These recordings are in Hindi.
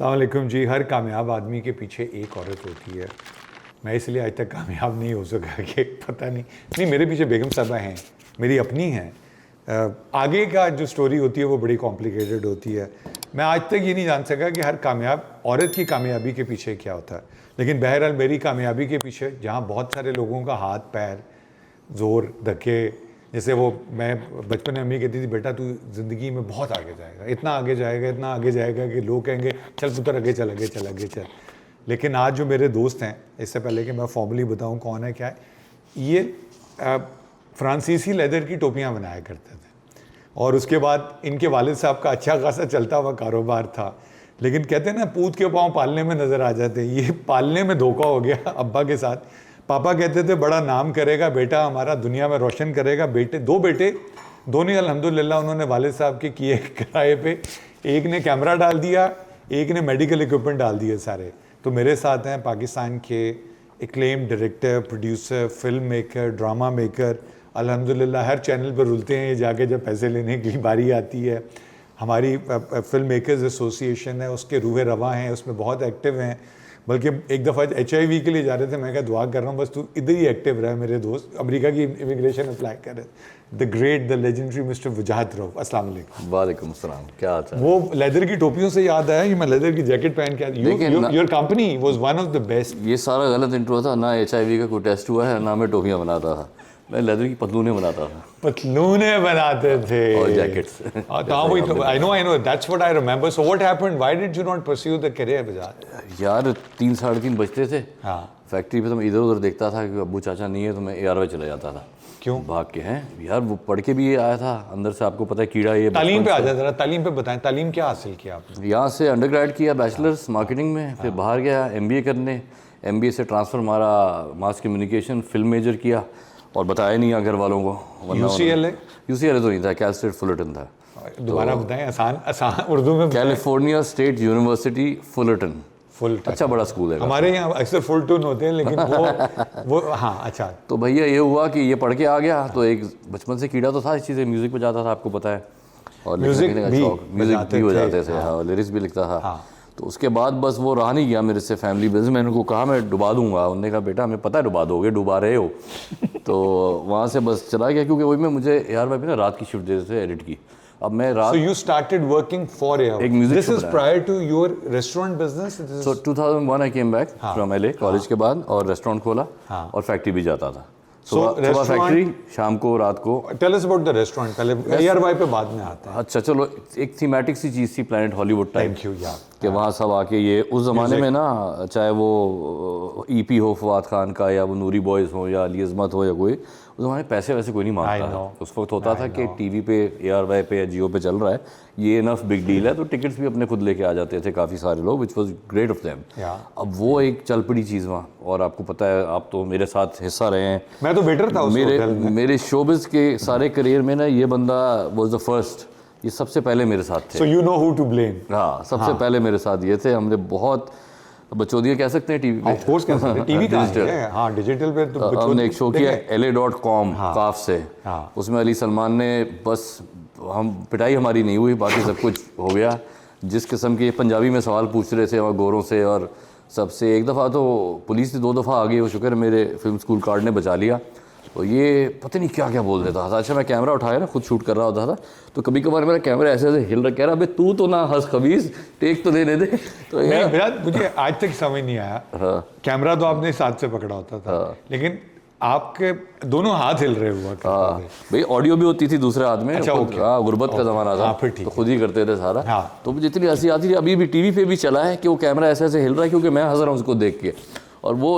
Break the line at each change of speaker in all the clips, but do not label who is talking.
अस्सलाम वालेकुम जी। हर कामयाब आदमी के पीछे एक औरत होती है। मैं इसलिए आज तक कामयाब नहीं हो सका कि पता नहीं मेरे पीछे बेगम साहबा हैं, मेरी अपनी हैं। आगे का जो स्टोरी होती है वो बड़ी कॉम्प्लिकेटेड होती है। मैं आज तक ये नहीं जान सका कि हर कामयाब औरत की कामयाबी के पीछे क्या होता है। लेकिन बहरहाल मेरी कामयाबी के पीछे जहाँ बहुत सारे लोगों का हाथ पैर ज़ोर धक्के, जैसे वो मैं बचपन में अम्मी कहती थी बेटा तू ज़िंदगी में बहुत आगे जाएगा, इतना आगे जाएगा, इतना आगे जाएगा कि लोग कहेंगे चल पुत्र आगे चल आगे चल आगे चल। लेकिन आज जो मेरे दोस्त हैं, इससे पहले कि मैं फॉर्मली बताऊं कौन है क्या है, ये फ्रांसीसी लेदर की टोपियां बनाया करते थे और उसके बाद इनके वालिद साहब का अच्छा खासा चलता हुआ कारोबार था। लेकिन कहते हैं ना पूत के पाँव पालने में नज़र आ जाते, ये पालने में धोखा हो गया अब्बा के साथ। पापा कहते थे बड़ा नाम करेगा बेटा, हमारा दुनिया में रोशन करेगा। दो बेटे दोनों अल्हम्दुलिल्लाह उन्होंने वालिद साहब के किए किराए पे, एक ने कैमरा डाल दिया, एक ने मेडिकल इक्विपमेंट डाल दिए सारे। तो मेरे साथ हैं पाकिस्तान के acclaim director, producer, film maker, drama maker. अल्हम्दुलिल्लाह हर चैनल पर रुलते हैं ये जाके जब पैसे लेने की बारी आती है। हमारी फिल्म मेकर्स एसोसिएशन है, उसके रूहे रवा हैं, उसमें बहुत एक्टिव हैं। बल्कि एक दफ़ा HIV के लिए जा रहे थे, मैं क्या दुआ कर रहा हूँ बस तू इधर ही एक्टिव रहा। मेरे दोस्त अमेरिका की इमिग्रेशन अप्लाई कर रहे, the great the legendary mister वजाहत रऊफ। अस्सलाम वालेकुम।
वालेकुम अस्सलाम, क्या हाल है?
वो लेदर की टोपियों से याद आया कि मैं लेदर की जैकेट पहन के, your company was one of the best.
ये सारा गलत इंट्रो था, ना HIV का कोई टेस्ट हुआ है, ना मैं टोपियाँ बनाता था। मैं लेदर की पतलूनें बनाता था,
पतलूनें बनाते थे
और jackets.
I know that's what I remember. So what happened, why did you not pursue the career वजाहत?
यार 3 साढ़े 3 बजते थे।
हाँ।
फैक्ट्री पे तो मैं इधर उधर देखता था कि अब्बू चाचा नहीं है, तो मैं ARY चला जाता था।
क्यों?
भाग के हैं यार, वो पढ़ के भी ये आया था अंदर से, आपको पता है कीड़ा ये।
तालीम पे आ जाए जरा, तालीम पे बताएं, तालीम क्या हासिल किया आपने?
यहाँ से अंडरग्रेड किया, बैचलर्स मार्केटिंग में, फिर बाहर गया MBA करने, MBA से ट्रांसफ़र मारा मास कम्युनिकेशन, फिल्म मेजर किया और बताया नहीं घर वालों को।
UCLA
तो नहीं था, कैल स्टेट फुलरटन था।
दोबारा बताएं, आसान उर्दू में।
California state university Fullerton.
Fulton
अच्छा बड़ा स्कूल है।
हमारे यहाँ अक्सर फुलटन होते हैं, लेकिन वो हाँ अच्छा।
तो भैया ये हुआ कि ये पढ़ के आ गया, तो एक बचपन से कीड़ा तो था इस चीज़ें, म्यूज़िक में जाता था, आपको पता है, और
म्यूज़िक भी
बजाते थे, हाँ, लिरिक्स भी लिखता था। तो उसके बाद बस वो रहा नहीं गया मेरे से फैमिली बिजनेस। मैंने उनको कहा मैं डुबा दूंगा, उन्होंने कहा बेटा हमें पता है डुबा दोगे, डुबा रहे हो। तो वहाँ से बस चला गया, क्योंकि वही में मुझे ARY पे ना रात की शिफ्ट देते थे एडिट की। अब मैं रात।
So you started working for ARY.
एक music
This is prior to your restaurant business?
So 2001 I came back from LA college के बाद, और रेस्टोरेंट खोला और फैक्ट्री भी जाता था। सुबह फैक्ट्री, शाम को रात को।
Tell us about the restaurant, पहले ARY पे बाद में आता है।
अच्छा चलो, एक थीमेटिक सी चीज़ थी planet Hollywood type.
Thank you, yeah.
कि वहाँ सब आके ये उस ज़माने में ना, चाहे वो EP हो फवाद खान का, या वो नूरी बॉयज़ हो, या अली अज़मत हो, या कोई, उस ज़माने पैसे वैसे कोई नहीं मांगता था। उस वक्त होता था कि TV पे ARY पे या जियो पे चल रहा है, ये इनफ बिग डील है, तो टिकट्स भी अपने खुद लेके आ जाते थे काफ़ी सारे लोग, which was great of them. अब वो एक चल पड़ी चीज़ वहाँ, और आपको पता है, आप तो मेरे साथ हिस्सा रहे हैं।
मैं तो वेटर था
मेरे शोबिज़ के सारे करियर में ना, ये बंदा वॉज द फर्स्ट, ये सबसे पहले मेरे साथ थे।
So you know who to blame.
हाँ, सबसे पहले मेरे साथ ये थे। हमने बहुत बचौदिया कह सकते हैं TV पे।
Of course कह सकते हैं, TV का है, हाँ डिजिटल पे तो
हमने एक शो किया LA.com काफ से। उसमें अली सलमान ने, बस हम पिटाई हमारी नहीं हुई, बाकी सब कुछ हो गया। जिस किस्म के पंजाबी में सवाल पूछ रहे थे और गोरों से और सबसे, एक दफ़ा तो पुलिस से 2 दफ़ा आ गई, वो शुक्र मेरे फिल्म स्कूल कार्ड ने बचा लिया। तो ये पता नहीं क्या क्या बोल देता था। अच्छा मैं कैमरा उठाया ना, खुद शूट कर रहा होता था, तो कभी कभार मेरा कैमरा ऐसे ऐसे हिल रहा, कह रहा अबे तू तो ना हंस खबीस, टेक तो देने दे। तो
मुझे आज तक समझ नहीं आया। कैमरा तो आपने साथ से पकड़ा होता था, लेकिन आपके दोनों हाथ हिल रहे हुआ करते थे।
भाई ऑडियो भी होती थी दूसरे हाथ में।
अच्छा,
गुर्बत का ज़माना था, तो खुद ही करते थे सारा। तो जितनी हंसी आती थी, अभी भी TV पे भी चला है कि वो कैमरा ऐसे ऐसे हिल रहा है, क्योंकि मैं हंस रहा हूँ उसको देख के। और वो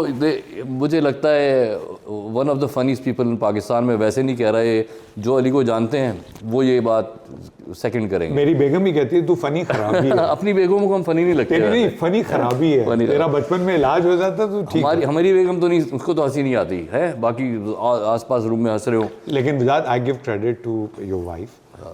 मुझे लगता है one of the funniest people in Pakistan में। वैसे नहीं कह रहा है, जो अली को जानते हैं वो ये बात सेकंड करेंगे।
मेरी बेगम ही कहती है तू फनी खराबी है।
अपनी बेगमों को हम फनी नहीं लगते।
नहीं, फनी खराबी है। तेरा बचपन में इलाज हो जाता तो ठीक।
हमारी बेगम तो नहीं, उसको तो हंसी नहीं आती है, बाकी आसपास रूम में हंस रहे हो।
लेकिन विजात, I give credit to your wife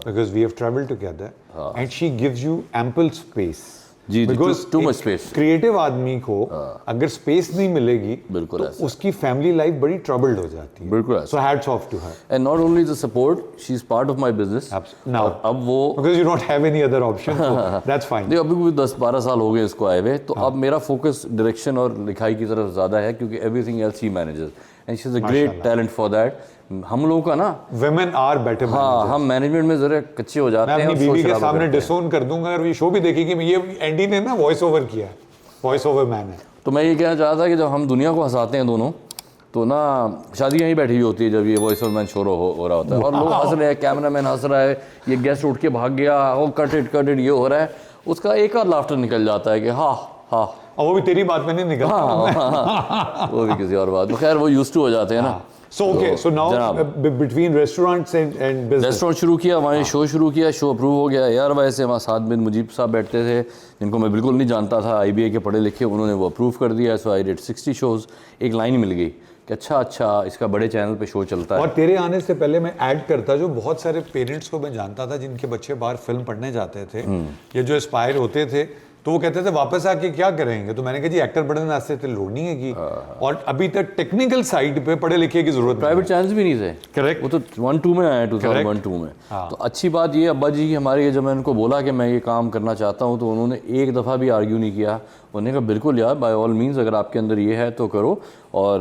because we have travelled together and she gives you ample space
ji,
because
too much space.
Creative आदमी को अगर स्पेस नहीं मिलेगी
बिल्कुल
तो
ऐसा।
उसकी फैमिली लाइफ बड़ी ट्रबल्ड हो जाती है।
बिल्कुल ऐसा।
So hats off to her
and not only the support, she is part of my business
now,
अब वो
because you don't have any other option, that's fine.
नहीं, अभी भी 10-12 साल हो गए इसको आए हुए, तो अब मेरा फोकस डायरेक्शन और लिखाई की तरफ ज़्यादा है, क्योंकि everything else she manages and she is a great talent for that. हम लोगों का ना,
women are better
हाँ,
managers।
हम मैनेजमेंट में ज़रा कच्चे हो जाते
मैं
हैं
अपनी
और
बीवी के
शोर-शराबा
सामने
करते हैं।
डिसोन कर दूंगा अगर ये शो भी देखेगी। मैं ये एंडी ने ना वॉइस ओवर किया है, वॉइस ओवर मैन है।
तो मैं ये कहना चाहता था कि जब हम दुनिया को हंसाते हैं दोनों, तो ना शादी यहीं बैठी हुई होती है जब ये वॉइस ऑफ मैन शो हो रहा होता है, और लोग हंस रहे हैं, कैमरा मैन हंस रहा है, ये गेस्ट उठ के भाग गया, ओ कट इट ये हो रहा है, उसका एक और लाफ्टर निकल जाता है कि हाँ हाँ,
और वो भी तेरी बात में नहीं निकलता।
हाँ, वो भी किसी और बात में, खैर वो यूज्ड टू हो जाते हैं ना।
So okay, so now between restaurants and business,
restaurant शुरू किया, वहाँ शो शुरू किया, शो अप्रूव हो गया यार। वैसे वहाँ साथ में मुजीब साहब बैठते थे, जिनको मैं बिल्कुल नहीं जानता था, IBA के पढ़े लिखे, उन्होंने वो अप्रूव कर दिया। सो आई डिड 60 शोज़। एक लाइन मिल गई कि अच्छा इसका बड़े चैनल पे शो चलता है।
और तेरे आने से पहले मैं ऐड करता, जो बहुत सारे पेरेंट्स को मैं जानता था जिनके बच्चे बाहर फिल्म पढ़ने जाते थे या जो एस्पायर होते थे, तो वो कहते थे वापस आके क्या करेंगे, तो मैंने कहा जी एक्टर बनने वास्ते तो लोड नहीं है की, और अभी तक टेक्निकल साइड पे पढ़े लिखे की जरूरत
प्राइवेट चैनल्स भी नहीं थे,
करेक्ट,
वो तो 1-2 में आया, 2001-2 में। तो अच्छी बात ये, अब्बा जी हमारे, जब मैं उनको बोला कि मैं ये काम करना चाहता हूँ, तो उन्होंने एक दफ़ा भी आर्ग्यू नहीं किया। उन्होंने कहा बिल्कुल यार, बाय ऑल मीन्स अगर आपके अंदर ये है तो करो, और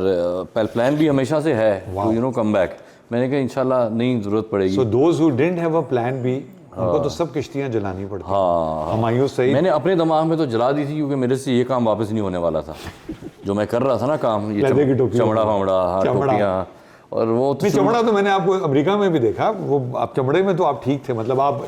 प्लान भी हमेशा से है टू कम बैक। मैंने कहा इंशाल्लाह नहीं ज़रूरत पड़ेगी।
So those who didn't have a plan B, उनको तो सब किश्तियां जलानी पड़ती।
हाँ,
हमायूं सही।
मैंने अपने दिमाग में तो जला दी थी, क्योंकि मेरे से ये काम वापस नहीं होने वाला था जो मैं कर रहा था ना काम, ये चमड़ा वमड़ा, टोपियाँ, और वो तो
चमड़ा तो मैंने आपको अमेरिका में भी देखा, वो आप चमड़े में तो आप ठीक थे, मतलब आप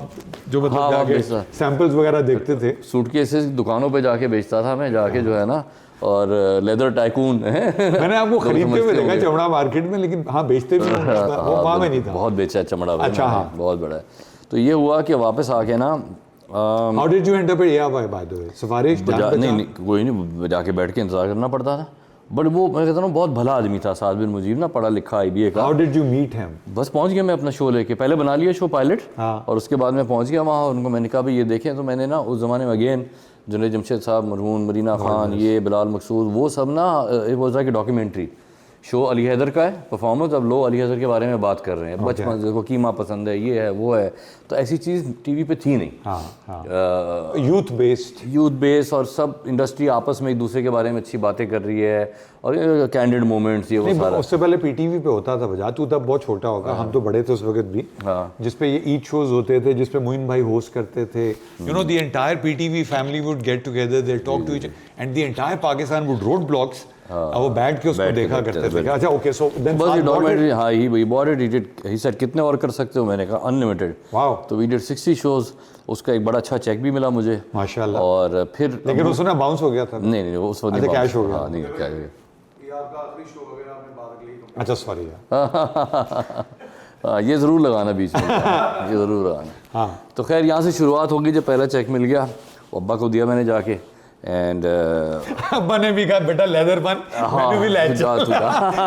जो मतलब जाके सैंपल्स वगैरह देखते थे।
सूटकेसेस दुकानों पे जाके बेचता था मैं, जाके जो है ना, और लेदर टाइकून
मैंने आपको खरीदते हुए देखा चमड़ा मार्केट में, लेकिन हाँ बेचते भी वो वहाँ में नहीं था।
बहुत बेचा है चमड़ा।
अच्छा, हाँ,
बहुत बड़ा है। तो ये हुआ कि वापस आके ना,
how did you and up at ARY by the way? सिफारिश?
नहीं, कोई नहीं, जाके बैठ के इंतजार करना पड़ता था। बट वो मैं कहता हूँ बहुत भला आदमी था साद बिन मुजीब ना, पढ़ा लिखा IBA का।
How did you meet him?
बस पहुंच गया मैं अपना शो लेके, पहले बना लिया शो पायलट, और उसके बाद मैं पहुंच गया वहाँ, उनको मैंने कहा भाई ये देखें। तो मैंने ना उस ज़माने में अगेन जुनैद जमशेद साहब, मरहूम मरीना खान, ये बिलाल मकसूद, वो सब ना, it was like a documentary show. Ali Haider का है परफॉर्मेंस, अब लोग अली हैदर के बारे में बात कर रहे हैं, बचपन देखो कीमा पसंद है, ये है वो है, तो ऐसी चीज़ टीवी पे थी नहीं।
यूथ बेस्ड,
और सब इंडस्ट्री आपस में एक दूसरे के बारे में अच्छी बातें कर रही है, और कैंडिड मोमेंट्स, ये वो सारा।
उससे पहले PTV पे होता था बजा, तू तब बहुत छोटा होगा, हम तो बड़े थे उस वक्त भी, जिसपे ये ईद शोज होते थे, जिसपे मोइन भाई होस्ट करते थे। You know the entire PTV family would get together, they talk to each, and the entire Pakistan would road blocks, वो बैठ के उसको देखा करते थे। अच्छा, ओके, सो देन
बस ये डॉक्यूमेंट्री, हाँ he bought it, he said कितने और कर सकते हो, मैंने कहा अनलिमिटेड।
वाओ।
तो वी डिड 60 शोज, उसका एक बड़ा अच्छा चेक भी मिला मुझे,
माशाल्लाह।
और फिर
लेकिन वो सुना बाउंस हो गया था।
नहीं उस वक्त
कैश हो गया।
हाँ, नहीं कैश हो गया।
अच्छा, सॉरी
हाँ, ये ज़रूर लगाना बीच में, ये ज़रूर लगाना।
हाँ,
तो खैर यहाँ से शुरुआत होगी, जब पहला चेक मिल गया अब्बा को दिया मैंने जाके, एंड
अब्बा ने भी कहा बेटा लेदर बन, मैंने भी ले चल,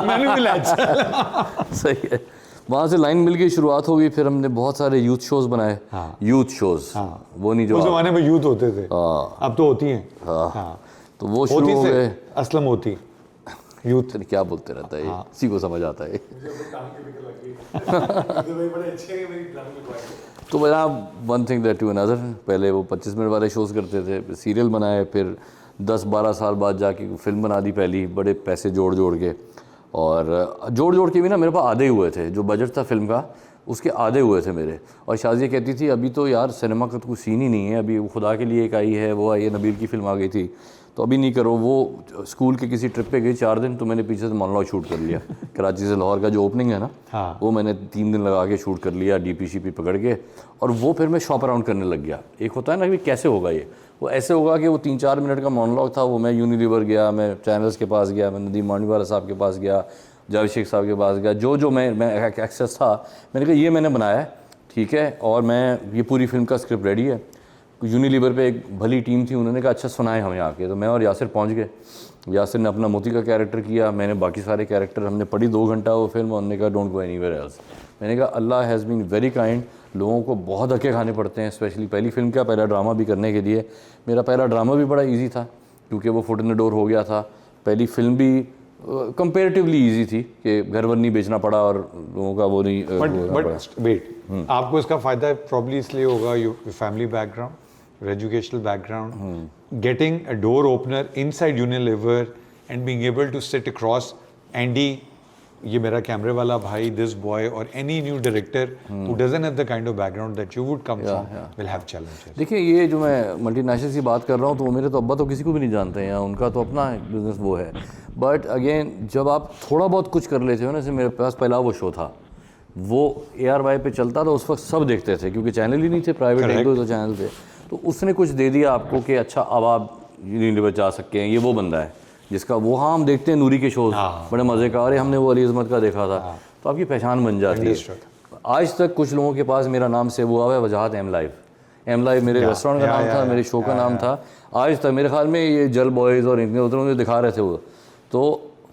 मैंने भी ले चल।
सही है। वहाँ से लाइन मिल गई, शुरुआत हो गई। फिर हमने बहुत सारे यूथ शोज़ बनाए। यूथ शोज़, वो नहीं जो
उस ज़माने में यूथ होते थे, अब तो होती हैं।
तो वो शुरू हो गए।
असलम होती यूथ,
क्या बोलते रहता है, इसी को समझ आता है। तो बना one thing that to another. पहले वो 25 मिनट वाले शोज़ करते थे, सीरियल बनाए, फिर 10-12 साल बाद जाके फिल्म बना दी पहली, बड़े पैसे जोड़ के, और जोड़ के भी ना मेरे पास आधे हुए थे, जो बजट था फिल्म का उसके आधे हुए थे मेरे। और शाजिया कहती थी अभी तो यार सिनेमा का तो कुछ सीन ही नहीं है, अभी खुदा के लिए एक आई है, वो आई है, नबील की फिल्म आ गई थी, तो अभी नहीं करो। वो स्कूल के किसी ट्रिप पे गई 4 दिन, तो मैंने पीछे से मोनोलॉग शूट कर लिया। कराची से लाहौर का जो ओपनिंग है ना, वो मैंने 3 दिन लगा के शूट कर लिया, DP पकड़ के, और वो फिर मैं शॉप अराउंड करने लग गया। एक होता है ना कि कैसे होगा ये, वो ऐसे होगा कि वो 3-4 मिनट का मोनोलॉग था, वो मैं यूनिलीवर गया, मैं चैनल्स के पास गया, मैं नदीम मांडीवाला साहब के पास गया, जावेद शेख साहब के पास गया, जो मैं एक्सेस था, मैंने कहा ये मैंने बनाया है, ठीक है, और मैं ये पूरी फिल्म का स्क्रिप्ट रेडी है। यूनिलीवर पे एक भली टीम थी, उन्होंने कहा अच्छा सुनाए हमें आके। तो मैं और यासिर पहुंच गए। यासिर ने अपना मोती का कैरेक्टर किया, मैंने बाकी सारे कैरेक्टर, हमने पढ़ी 2 घंटा वो फिल्म, उन्होंने कहा डोंट गो एनीवेयर एल्स। मैंने कहा अल्लाह हैज़ बीन वेरी काइंड, लोगों को बहुत धक्के खाने पड़ते हैं, स्पेशली पहली फिल्म का पहला ड्रामा भी करने के लिए। मेरा पहला ड्रामा भी बड़ा इजी था क्योंकि वो फुट इन द डोर हो गया था। पहली फिल्म भी कंपेरेटिवली इजी थी कि घर वर नहीं बेचना पड़ा और लोगों का वो नहीं
बट वेट, आपको इसका फायदा प्रॉब्ली इसलिए होगा, your family background, your educational background, getting a door opener inside Unilever and being able to sit across Andy, ये मेरा कैमरे वाला भाई, दिस बॉय, और any new director who doesn't have the kind of background that you would come from will have challenges.
देखिए, ये जो मैं मल्टीनेशनल की बात कर रहा हूँ तो वो मेरे तो अब्बा तो किसी को भी नहीं जानते हैं, उनका तो अपना बिजनेस वो है। बट अगेन जब आप थोड़ा बहुत कुछ कर लेते हो ना, जैसे मेरे पास पहला वो शो था, वो ARY पे चलता था, उस वक्त सब देखते थे क्योंकि चैनल ही नहीं थे, प्राइवेट एक दो चैनल थे। तो उसने कुछ दे दिया आपको कि अच्छा अब आप यूनिवर्स जा सकते हैं, ये वो बंदा है जिसका वो, हाँ हम देखते हैं नूरी के शोज, बड़े मज़े का, अरे हमने वो अली अज़मत का देखा था, तो आपकी पहचान बन जाती है। आज तक कुछ लोगों के पास मेरा नाम सेव हुआ है वजाहत एम लाइव मेरे रेस्टोरेंट का नाम था, मेरे शो का नाम था। आज तक मेरे ख्याल में ये जल बॉयज़ और इतने उधर मुझे दिखा रहे थे वो, तो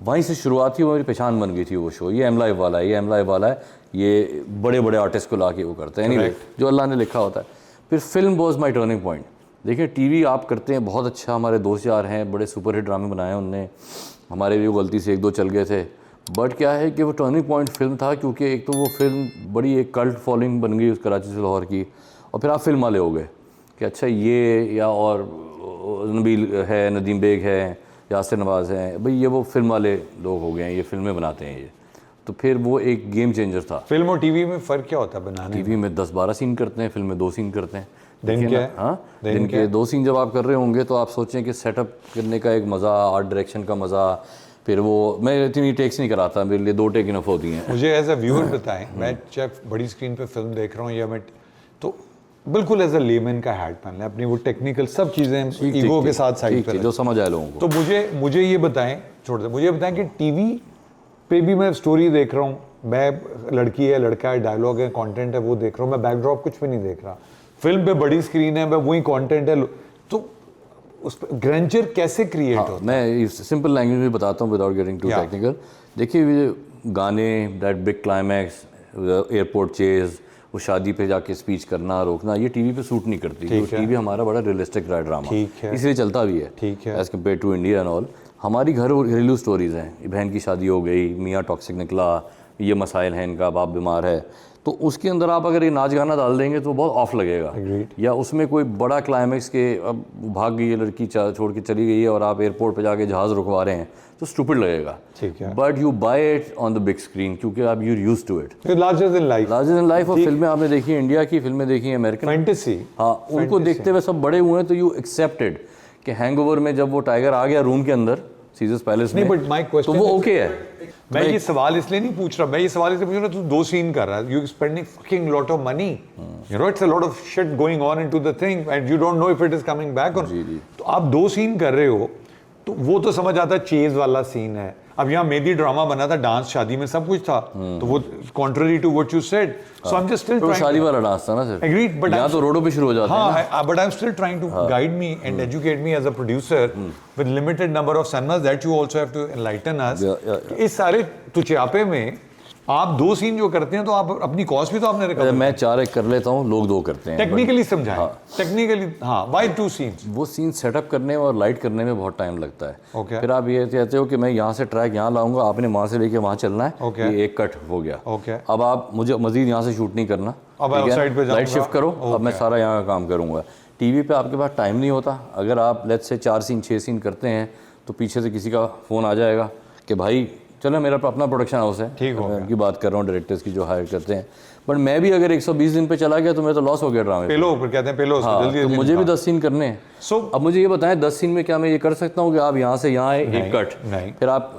वहीं से शुरुआत थी, वो मेरी पहचान बन गई थी वो शो, ये एम लाइव वाला है, ये एम लाइव वाला है, ये बड़े बड़े आर्टिस्ट को ला के वो करते हैं। एनीवे, जो अल्लाह ने लिखा होता है। फिर film was my turning point. देखिए, टीवी आप करते हैं बहुत अच्छा, हमारे दोस्त यार हैं, बड़े सुपरहिट ड्रामे बनाए उनने, हमारे भी गलती से एक दो चल गए थे। बट क्या है कि वो टर्निंग पॉइंट फिल्म था क्योंकि एक तो वो फिल्म बड़ी एक कल्ट फॉलोइंग बन गई उस कराची से लाहौर की, और फिर आप फिल्म वाले हो गए कि अच्छा ये, या और नबील है, नदीम बेग है, यासिर नवाज़ हैं, भाई ये वो फिल्म वाले लोग हो गए हैं, ये फिल्में बनाते हैं ये। तो फिर वो एक गेम चेंजर था।
फिल्म और टीवी में फ़र्क क्या होता है बनाने?
टीवी में 10-12 सीन करते हैं, फिल्म में 2 सीन करते हैं।
दिन के,
हाँ, दिन के 2 सीन जब आप कर रहे होंगे तो आप सोचें कि सेटअप करने का एक मज़ा, आर्ट डायरेक्शन का मज़ा, फिर वो मैं इतनी टेक्स नहीं कराता, मेरे लिए 2 टेक इनफ होती हैं।
मुझे एज अ व्यूअर बताएं, मैं चाहे बड़ी स्क्रीन पे फिल्म देख रहा हूँ या मैं, तो बिल्कुल एज अ लेमैन का हैट पहन लें, अपनी वो टेक्निकल सब चीज़ें ईगो के साथ साइड पर,
जो समझ आए लोगों को।
तो मुझे ये बताएं, छोड़ दें, मुझे बताएं कि टीवी पे भी मैं स्टोरी देख रहा हूँ, मैं लड़की है, लड़का है, डायलॉग है, कंटेंट है, वो देख रहा हूँ, मैं बैकड्रॉप कुछ भी नहीं देख रहा। फिल्म पे बड़ी स्क्रीन है, मैं वही कंटेंट है, तो उस पर ग्रैंडर कैसे क्रिएट होता है?
मैं सिंपल लैंग्वेज में बताता हूँ विदाउट गेटिंग टू टेक्निकल। देखिए, ये गाने, that big climax, airport chase, वो शादी पे जाके स्पीच करना, रोकना, ये टीवी पे सूट नहीं करती। तो टीवी हमारा बड़ा रियलिस्टिक ड्रामा, इसलिए चलता भी है as compare to India and all. हमारी घरेलू स्टोरीज़ हैं, बहन की शादी हो गई, मियाँ टॉक्सिक निकला, ये मसाइल हैं इनका, बाप बीमार है, तो उसके अंदर आप अगर ये नाच गाना डाल देंगे तो बहुत ऑफ लगेगा। या उसमें कोई बड़ा क्लाइमैक्स के, अब भाग गई है लड़की, छोड़ के चली गई है और आप एयरपोर्ट पे जाके जहाज़ रुकवा रहे हैं, तो स्टूपिड लगेगा। But you buy it on the big screen क्योंकि आप you used to it.
Larger than life
और फिल्में आपने देखी, इंडिया की फिल्में देखी, अमेरिकन
फैंटेसी,
हाँ, उनको देखते हुए सब बड़े हुए हैं, तो यू एक्सेप्टेड कि हैंगओवर में जब वो टाइगर आ गया रूम के अंदर सीजर्स पैलेस में, तो वो ओके है।
मैं ये सवाल इसलिए नहीं पूछ रहा, मैं ये सवाल इसलिए पूछ रहा, तू 2 सीन कर रहा है, you spending fucking lot of money, you know, it's a lot of shit going on into the thing and you don't know if it is coming back और, तो आप 2 सीन कर रहे हो, तो वो तो समझ आता है चेज वाला सीन है। अब यहाँ मेहंदी ड्रामा बना था, डांस शादी में सब कुछ था, तो वो contrary to what you said, so I am just still trying.
शादी वाला डांस था ना सर,
एग्रीड, बट
यहाँ तो रोडों पे शुरू हो जाते हैं
ना, but I am still trying to guide me and educate me as a producer with limited number of cinemas that you also have to enlighten us. इस सारे तुचियापे में आप 2 सीन जो करते हैं, तो आप अपनी कॉस्ट भी तो आपने रिकवर।
मैं 4 एक कर लेता हूँ, लोग 2 करते हैं।
टेक्निकली समझाएं, टेक्निकली, हाँ, व्हाई 2 सीन्स?
वो सीन सेटअप करने और लाइट करने में बहुत टाइम लगता है। फिर आप ये कहते हो कि मैं यहाँ से ट्रैक यहाँ लाऊंगा, आपने वहाँ से लेके वहाँ चलना है, ये एक कट हो गया। अब आप मुझे मजीद यहाँ से शूट नहीं करना, लाइट शिफ्ट करो, अब मैं सारा यहाँ का काम करूँगा। टीवी पे आपके पास टाइम नहीं होता। अगर आप लेट्स से 4 सीन 6 सीन करते हैं, तो पीछे से किसी का फ़ोन आ जाएगा कि भाई चलो, मेरा अपना प्रोडक्शन हाउस है, मैं उनकी बात कर रहा हूँ, डायरेक्टर्स की जो हायर करते हैं, बट मैं भी अगर 120 दिन पे चला गया तो मैं तो लॉस हो गया ड्रामे
पेलो पर कहते हैं, पेलो,
तो मुझे भी 10 सीन करने हैं। अब मुझे ये बताएं, 10 सीन में क्या मैं ये कर सकता हूँ कि आप यहाँ से यहाँ एक कट, फिर आप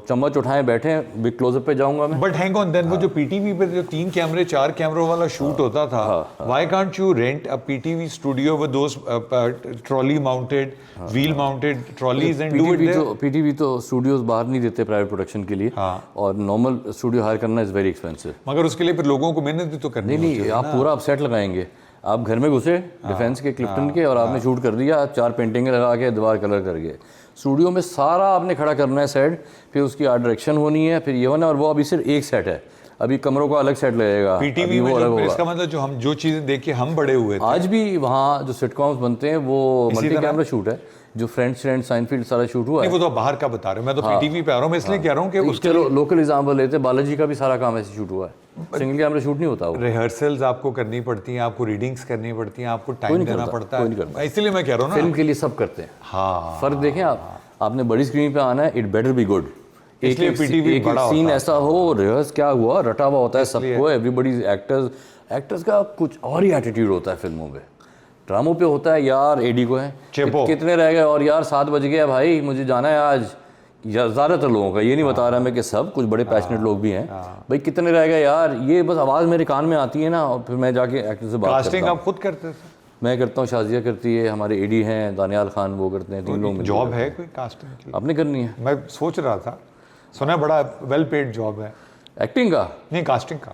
चम्मच उठाएं, बैठे, बिग क्लोजअप पे जाऊंगा मैं।
बट हैंग ऑन, देन वो जो पीटीवी पे जो 3 कैमरे 4 कैमरों वाला शूट होता था, why can't you rent a PTV studio with those trolley mounted, wheel mounted trolleys and do it there?
PTV तो स्टूडियोज बाहर नहीं देते प्राइवेट प्रोडक्शन के लिए, और नॉर्मल स्टूडियो हायर करना इज वेरी एक्सपेंसिव।
मगर उसके लिए फिर लोगों को मेहनत भी तो करनी
नहीं, आप पूरा अपसेट लगाएंगे। आप घर में घुसे डिफेंस के क्लिफ्टन के, और आपने शूट कर दिया, 4 पेंटिंगें लगा के दीवार कलर करके, स्टूडियो में सारा आपने खड़ा करना है सेट, फिर उसकी आर्ट डायरेक्शन होनी है, फिर ये होना, और वो अभी सिर्फ एक सेट है, अभी कमरों का अलग सेट लगेगा,
पीटीवी
अभी
में
वो अलग होगा।
इसका मतलब जो चीजें देख के हम बड़े हुए थे,
आज भी वहाँ जो सिटकॉम्स बनते हैं वो मल्टी कैमरा शूट है, जो फ्रेंड्स साइनफील्ड सारा शूट हुआ है।
नहीं वो तो बाहर का बता रहे हो, मैं तो पीटीवी पे आ रहा हूँ, मैं इसलिए कह रहा हूँ कि उसके
लोकल एग्जाम्पल लेते हैं, बालाजी का भी सारा काम ऐसे शूट हुआ है, सिंगल कैमरा शूट नहीं होता वो।
रिहर्सल्स आपको करनी पड़ती हैं, आपको रीडिंग्स करनी पड़ती हैं, आपको टाइम देना पड़ता है, इसलिए मैं कह रहा हूँ ना।
फिल्म के लिए सब करते हैं।
हाँ,
फर्क देखें आप, आपने बड़ी स्क्रीन पे आना है, इट बेटर बी गुड। एक
PTV
एक
बड़ा
सीन
होता है।
ऐसा हो, रिहर्स क्या हुआ, रटा हुआ होता है सबको, एवरीबडी एक्टर्स का कुछ और ही एटीट्यूड होता है फिल्मों पे। ड्रामों पे होता है यार एडी को है कितने रह गए, और यार 7 बज गया भाई मुझे जाना है आज। ज़्यादातर लोगों का, ये नहीं बता रहा मैं कि सब, कुछ बड़े पैशनेट लोग भी हैं, भाई कितने रह गए यार, ये बस आवाज़ मेरे कान में आती है ना, और फिर मैं जाके एक्टर से बात करता हूँ।
कास्टिंग आप खुद करते थे?
मैं करता हूँ, शाजिया करती है, हमारे एडी हैं दानियाल खान वो करते हैं, 3 लोग।
जॉब है कोई कास्टिंग की?
आपने करनी है?
मैं सोच रहा था, सुना बड़ा वेल पेड जॉब है
एक्टिंग का
नहीं कास्टिंग का।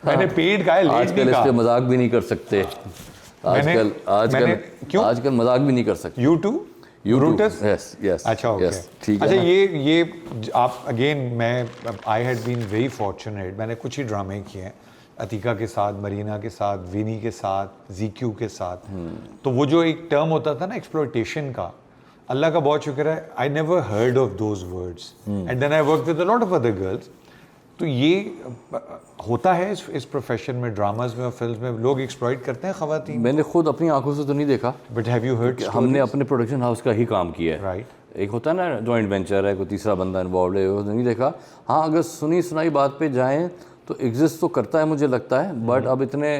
मैंने पेड का है, लेट
आजकल
नहीं
इस पे
कहा।
मजाक भी नहीं कर सकते, आजकल मजाक भी नहीं कर सकते।
यूट्यूब
यस
अच्छा ओके
ठीक है।
अच्छा ये आप अगेन, मैं I had been very fortunate, मैंने कुछ ही ड्रामे किए हैं, अतीका के साथ, मरीना के साथ, विनी के साथ, जीक्यू के साथ। तो वो जो एक टर्म होता था ना एक्सप्लॉयटेशन का, अल्लाह का बहुत शुक्र है I never heard of those words, and then I work with a lot of other girls. तो ये होता है इस प्रोफेशन में, ड्रामाज में और फिल्म में लोग एक्सप्लॉइट करते हैं खवातीन।
मैंने खुद अपनी आंखों से तो नहीं देखा,
बट हैव यू हर्ड?
हमने अपने प्रोडक्शन हाउस का ही काम किया है,
राइट।
एक होता है ना जॉइंट वेंचर है, कोई तीसरा बंदा इन्वॉल्व है, वो नहीं देखा। हाँ, अगर सुनी सुनाई बात पे जाएं तो एग्जिस्ट तो करता है मुझे लगता है, बट अब इतने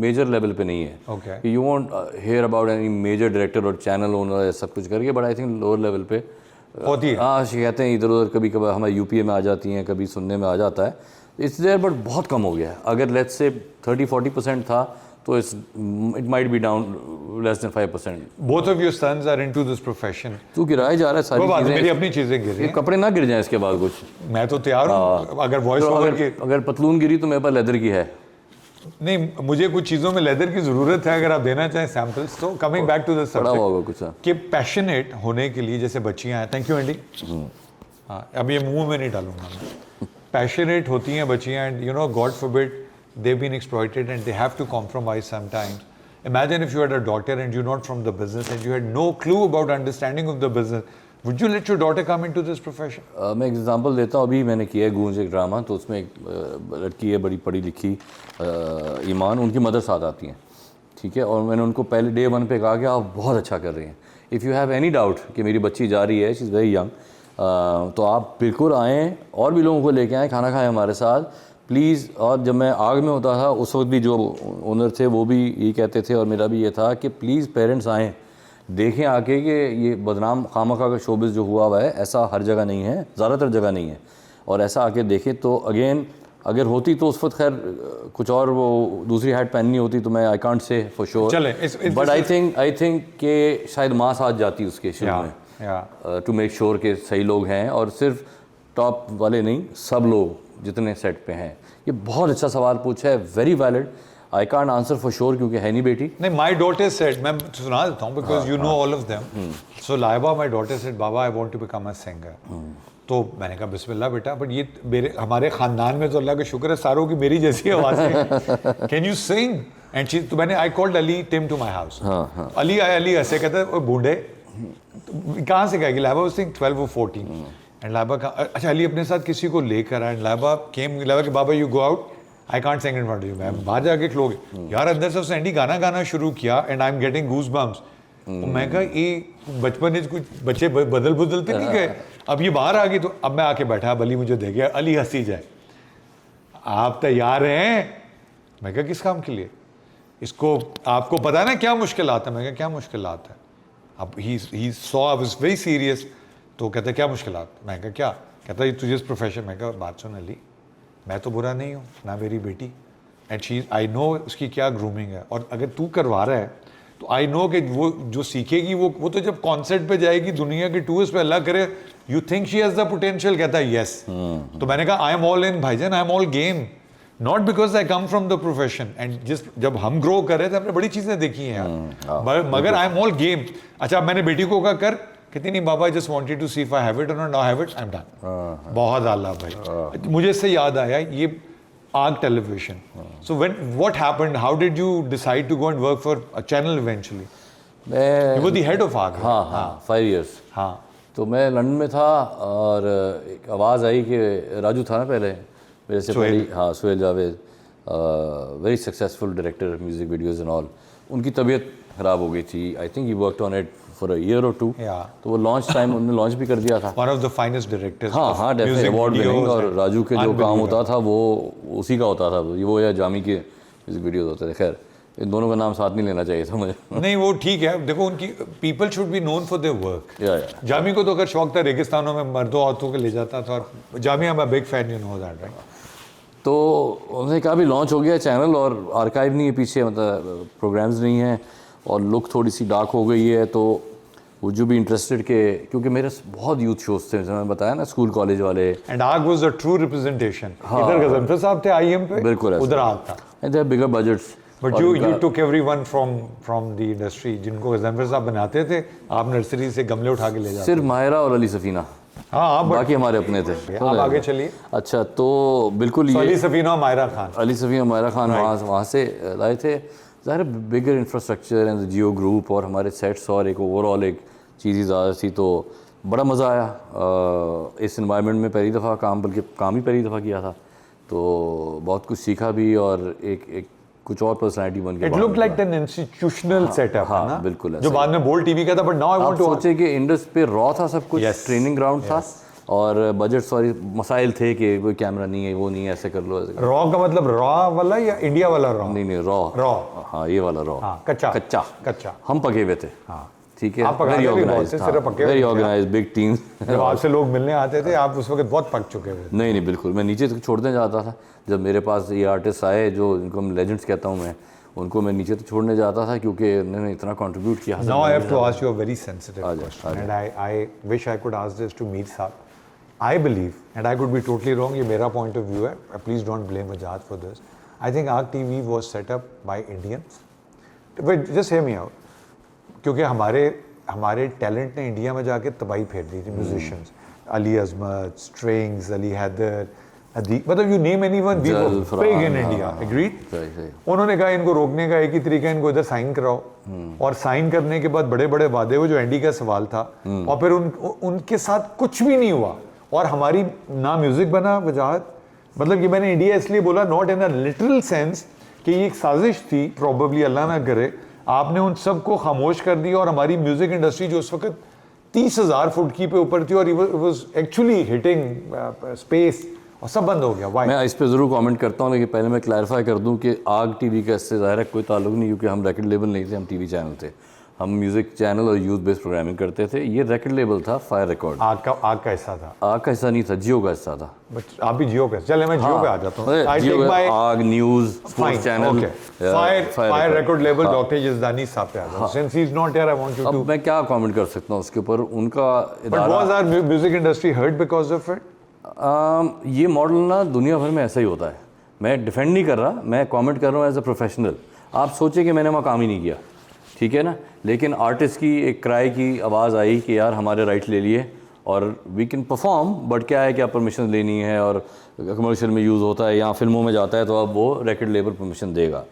मेजर लेवल पे नहीं है।
Okay.
You won't hear about any major director और चैनल ओनर सब कुछ करके, but I think lower level पे
होती है।
हाँ, शिकायतें इधर उधर कभी कभार हमारे यूपीए में आ जाती हैं, कभी सुनने में आ जाता है, इट्स देयर, बट बहुत कम हो गया है। अगर लेट्स से 30-40% था तो it might be down less than 5%।
Both of your sons are into this profession.
तू गिराया जा रहा है सारी
मेरी
चीजें,
अपनी चीजें गिर रही
ये
हैं,
कपड़े ना गिर जाएं इसके बाद कुछ।
मैं तो तैयार हूँ, अगर वॉइस
तो
ओवर के
अगर पतलून गिरी तो मेरे पास लेदर की है।
नहीं, मुझे कुछ चीज़ों में लेदर की ज़रूरत है, अगर आप देना चाहें सैम्पल्स। तो कमिंग बैक टू द
पड़ा
सब्जेक्ट
होगा कुछ।
कि पैशनेट होने के लिए, जैसे बच्चियां हैं, थैंक यू एंडी, हाँ अब ये मुंह में नहीं डालूंगा मैं। पैशनेट होती हैं बच्चियां, and you know God forbid they been exploited and they have to compromise sometimes. Imagine if you had a daughter and you're not from the business and you had no clue about understanding of the business, would you let your daughter come into this profession?
मैं एग्जांपल देता हूँ, अभी मैंने किया है गूंज एक ड्रामा, तो उसमें एक लड़की है बड़ी पढ़ी लिखी, ईमान, उनकी मदर साथ आती हैं, ठीक है, और मैंने उनको पहले डे 1 पे कहा कि आप बहुत अच्छा कर रही हैं, if you have any doubt कि मेरी बच्ची जा रही है, शी इज़ वेरी यंग, तो आप बिल्कुल आएँ और भी लोगों को लेके आएँ, खाना खाएँ हमारे साथ प्लीज़। और जब मैं आग में होता था उस वक्त भी जो ओनर थे वो भी यही कहते थे, और मेरा भी ये था कि प्लीज़ पेरेंट्स आएँ, देखें आके कि ये बदनाम खामखा का शोबिस जो हुआ है ऐसा हर जगह नहीं है, ज़्यादातर जगह नहीं है, और ऐसा आके देखें। तो अगेन अगर होती तो उस वक्त खैर कुछ और वो दूसरी हैट पहननी होती, तो मैं I can't say for sure, but I think कि शायद माँ साथ जाती उसके शुरू में टू मेक श्योर के सही लोग हैं, और सिर्फ टॉप वाले नहीं, सब लोग जितने सेट पे हैं। ये बहुत अच्छा सवाल पूछा है, very valid, I can't answer for sure क्योंकि है नहीं बेटी।
नहीं, माय डॉटर सेड, मैं सुना देता हूँ because you know all of them. So Laiba, my daughter said, बाबा I want to become a singer. तो मैंने कहा बिस्मिल्लाह बेटा, बट ये मेरे हमारे खानदान में तो अल्लाह का शुक्र है सारों की मेरी जैसी आवाज़ है, can you sing? And she, तो मैंने आई कॉल्ड अली टिम टू माई हाउस। अली आया, अली ऐसे कहता है बूढ़े कहाँ से कहेगी, Laiba was think 12 or 14, and Laiba का अच्छा अली अपने साथ किसी को लेकर आया, लाइबा केम, लाइबा के बाबा you go out, I can't sing in front of you, मैं बाहर जाके खलोगे यार। अंदर से उसने एंडी गाना गाना शुरू किया and I am getting goose bumps. तो मैं कहा ये बचपन में कुछ बच्चे बदलते नहीं गए, अब ये बाहर आ गई। तो अब मैं आके बैठा, अब अली मुझे दे गया, अली हंसी जाए, आप तैयार हैं? मैं कहा किस काम के लिए? इसको आपको पता है ना क्या मुश्किल आता है? मैं कहा क्या मुश्किल आता है? अब he saw I was very serious. तो कहता है क्या मुश्किल आता है? मैं कहा क्या? कहता है तुझे इस प्रोफेशन। मैं कहा बात सुन अली, मैं तो बुरा नहीं हूँ ना मेरी बेटी, एंड शी आई नो उसकी क्या ग्रूमिंग है, और अगर तू करवा रहा है तो आई नो कि वो जो सीखेगी वो तो जब कॉन्सर्ट पे जाएगी, दुनिया के टूर्स पे, अल्लाह करे you think she has the potential. कहता है यस। तो मैंने कहा आई एम ऑल इन भाईजान, I am all game, not because I come from the profession. And जब हम ग्रो कर रहे थे हमने बड़ी चीज़ें देखी हैं यार, मगर आई एम ऑल गेम। अच्छा, मैंने बेटी को कहा कर, कहती नहीं बाबा, just wanted to see if I have it और not have it, I am done. बहुत आला भाई। मुझे इससे याद आया ये आग television. So when what happened, how did you decide to go and work for a channel eventually?
मैं
वो द हेड ऑफ आग।
हाँ 5 years।
हाँ
तो मैं लंदन में था और एक आवाज़ आई कि राजू था ना पहले मेरे से पहले, हाँ Suhail Javed, very successful director music videos and all, उनकी तबीयत ख़राब हो गई थी। I think he worked on it for a year और 2। तो वो लॉन्च टाइम उन्होंने लॉन्च भी कर दिया था।
One of the finest directors.
हाँ डेफिनेटली अवार्ड विनिंग। और राजू के जो काम होता था वो उसी का होता था, वो या जामी के म्यूज़िक वीडियोज़ होते थे। खैर इन दोनों का नाम साथ नहीं लेना चाहिए था मुझे।
नहीं वो ठीक है, देखो उनकी people should be known for their work.
या
जामी को तो अगर शौक था रेगिस्तानों में मर्दों औरतों के ले जाता था, और Jami I am a big fan, you know that right.
तो उन्होंने कहा भी लॉन्च हो गया चैनल और आर्काइव नहीं है पीछे, मतलब प्रोग्राम्स नहीं हैं और लुक थोड़ी सी डार्क हो गई है, तो वो जो भी इंटरेस्टेड के, क्योंकि मेरे बहुत यूथ शोज थे जैसे मैंने बताया ना, स्कूल कॉलेज वाले।
एंड आग वाज अ ट्रू रिप्रेजेंटेशन। इधर गजनफर साहब थे आईएम पे,
बिल्कुल
उधर आग था।
And they have bigger budgets.
But you took everyone from the industry. जिनको गजनफर साहब बनाते थे, आप नर्सरी से गमले उठा के ले जाते।
सिर्फ माहिरा और अली सफीना,
हाँ
बाकी हमारे अपने थे।
आप आगे चलिए।
अच्छा तो बिल्कुल ये
अली सफीना और मायरा खान,
अली सफीना मायरा खान वहाँ से लाए थे। ज़ाहिर बिगर इंफ्रास्ट्रक्चर एंड जियो ग्रुप और हमारे सेट्स और एक ओवरऑल एक चीज़ ही ज़्यादा थी, तो बड़ा मज़ा आया इस इन्वायरमेंट में पहली दफ़ा काम, बल्कि काम ही पहली दफ़ा किया था, तो बहुत कुछ सीखा भी और एक कुछ और पर्सनैलिटी बन के।
It look like an institutional setup, है ना?
बिल्कुल
जो बाद में बोल्ड टीवी का था, but now I want to
सोचे कि इंडस पे रॉ था सब कुछ, ट्रेनिंग ग्राउंड था और बजट सॉरी मसाइल थे कि कोई कैमरा नहीं है, वो नहीं है, ऐसे कर लो, ऐसे कर लो।
रॉ का मतलब रॉ वाला या इंडिया वाला रॉ?
नहीं
रॉ।
हाँ ये वाला रॉ,
हाँ, कच्चा
कच्चा हम पके हुए थे।
हाँ
ठीक है,
आप पकाते
वेरी
भी बहुत
ऑर्गेनाइज्ड,
थे, सिर्फ पके हुए
वेरी
थे।
Organised big team.
जब आपसे लोग मिलने आते थे, आप उस वक्त बहुत पक चुके थे।
नहीं बिल्कुल, मैं नीचे तक छोड़ने जाता था। जब मेरे पास ये आर्टिस्ट आए जो इनको मैं लेजेंड्स कहता हूँ, मैं उनको मैं नीचे तो छोड़ने जाता था क्योंकि उन्होंने इतना कंट्रीब्यूट किया।
Now I have to ask you a very sensitive question, and I wish I could ask this to Mir Saab. I believe, and I could be totally wrong, ये मेरा point of view है, please don't blame Ajad for this. I think Aag TV was set up by Indians. But just hear me out. क्योंकि हमारे टैलेंट ने इंडिया में जाके तबाही फेर दी थी। म्यूजिशियंस, अली अजमत, स्ट्रिंग्स, अली हैदर, मतलब you name anyone, we were big in India. Agreed? उन्होंने कहा इनको रोकने का एक ही तरीका, इनको इधर साइन कराओ, और साइन करने के बाद बड़े बड़े वादे हुए, जो एंडी का सवाल था, और फिर उनके साथ कुछ भी नहीं हुआ, और हमारी ना म्यूजिक बना वजाहत। मतलब कि मैंने इंडिया इसलिए बोला, not in a literal sense कि ये एक साजिश थी, प्रोबेबली अल्लाह ना करे, आपने उन सबको खामोश कर दिया, और हमारी म्यूजिक इंडस्ट्री जो उस वक्त 30,000 फुट की पे ऊपर थी, और it was actually hitting space, और सब बंद हो गया। Why?
मैं इस पे ज़रूर कमेंट करता हूँ, लेकिन पहले मैं क्लैरिफाई कर दूँ कि आग टीवी का इससे ज़ाहिर है कोई ताल्लुक नहीं, क्योंकि हम रैकेट लेबल नहीं थे, हम टीवी चैनल थे। हम म्यूज़िक चैनल और यूथ बेस्ड प्रोग्रामिंग करते थे। ये रैकेट लेबल था, फायर रिकॉर्ड।
आग का हिस्सा था।
आग का हिस्सा नहीं था, जियो का हिस्सा था।
बट आप भी जियो का, चले मैं जियो पे आ जाता हूँ। I
जियो
take
का
my
आग news sports channel,
fire record label doctor Yazdani साहब पे आ जाता हूँ। Since he is not here, I want you to.
अब मैं क्या कमेंट कर सकता हूँ उसके ऊपर, उनका
But was our music industry hurt because of it?
ये मॉडल ना दुनिया भर में ऐसा ही होता है। मैं डिफेंड नहीं कर रहा, मैं कमेंट कर रहा हूँ एज अ प्रोफेशनल। आप सोचे कि मैंने वहाँ काम ही नहीं किया, ठीक है ना, लेकिन आर्टिस्ट की एक क्राई की आवाज़ आई कि यार हमारे राइट ले लिए और वी कैन परफॉर्म, बट क्या है कि आप परमिशन लेनी है, और कमर्शियल में यूज़ होता है या फिल्मों में जाता है तो अब वो रिकॉर्ड लेबल परमिशन देगा।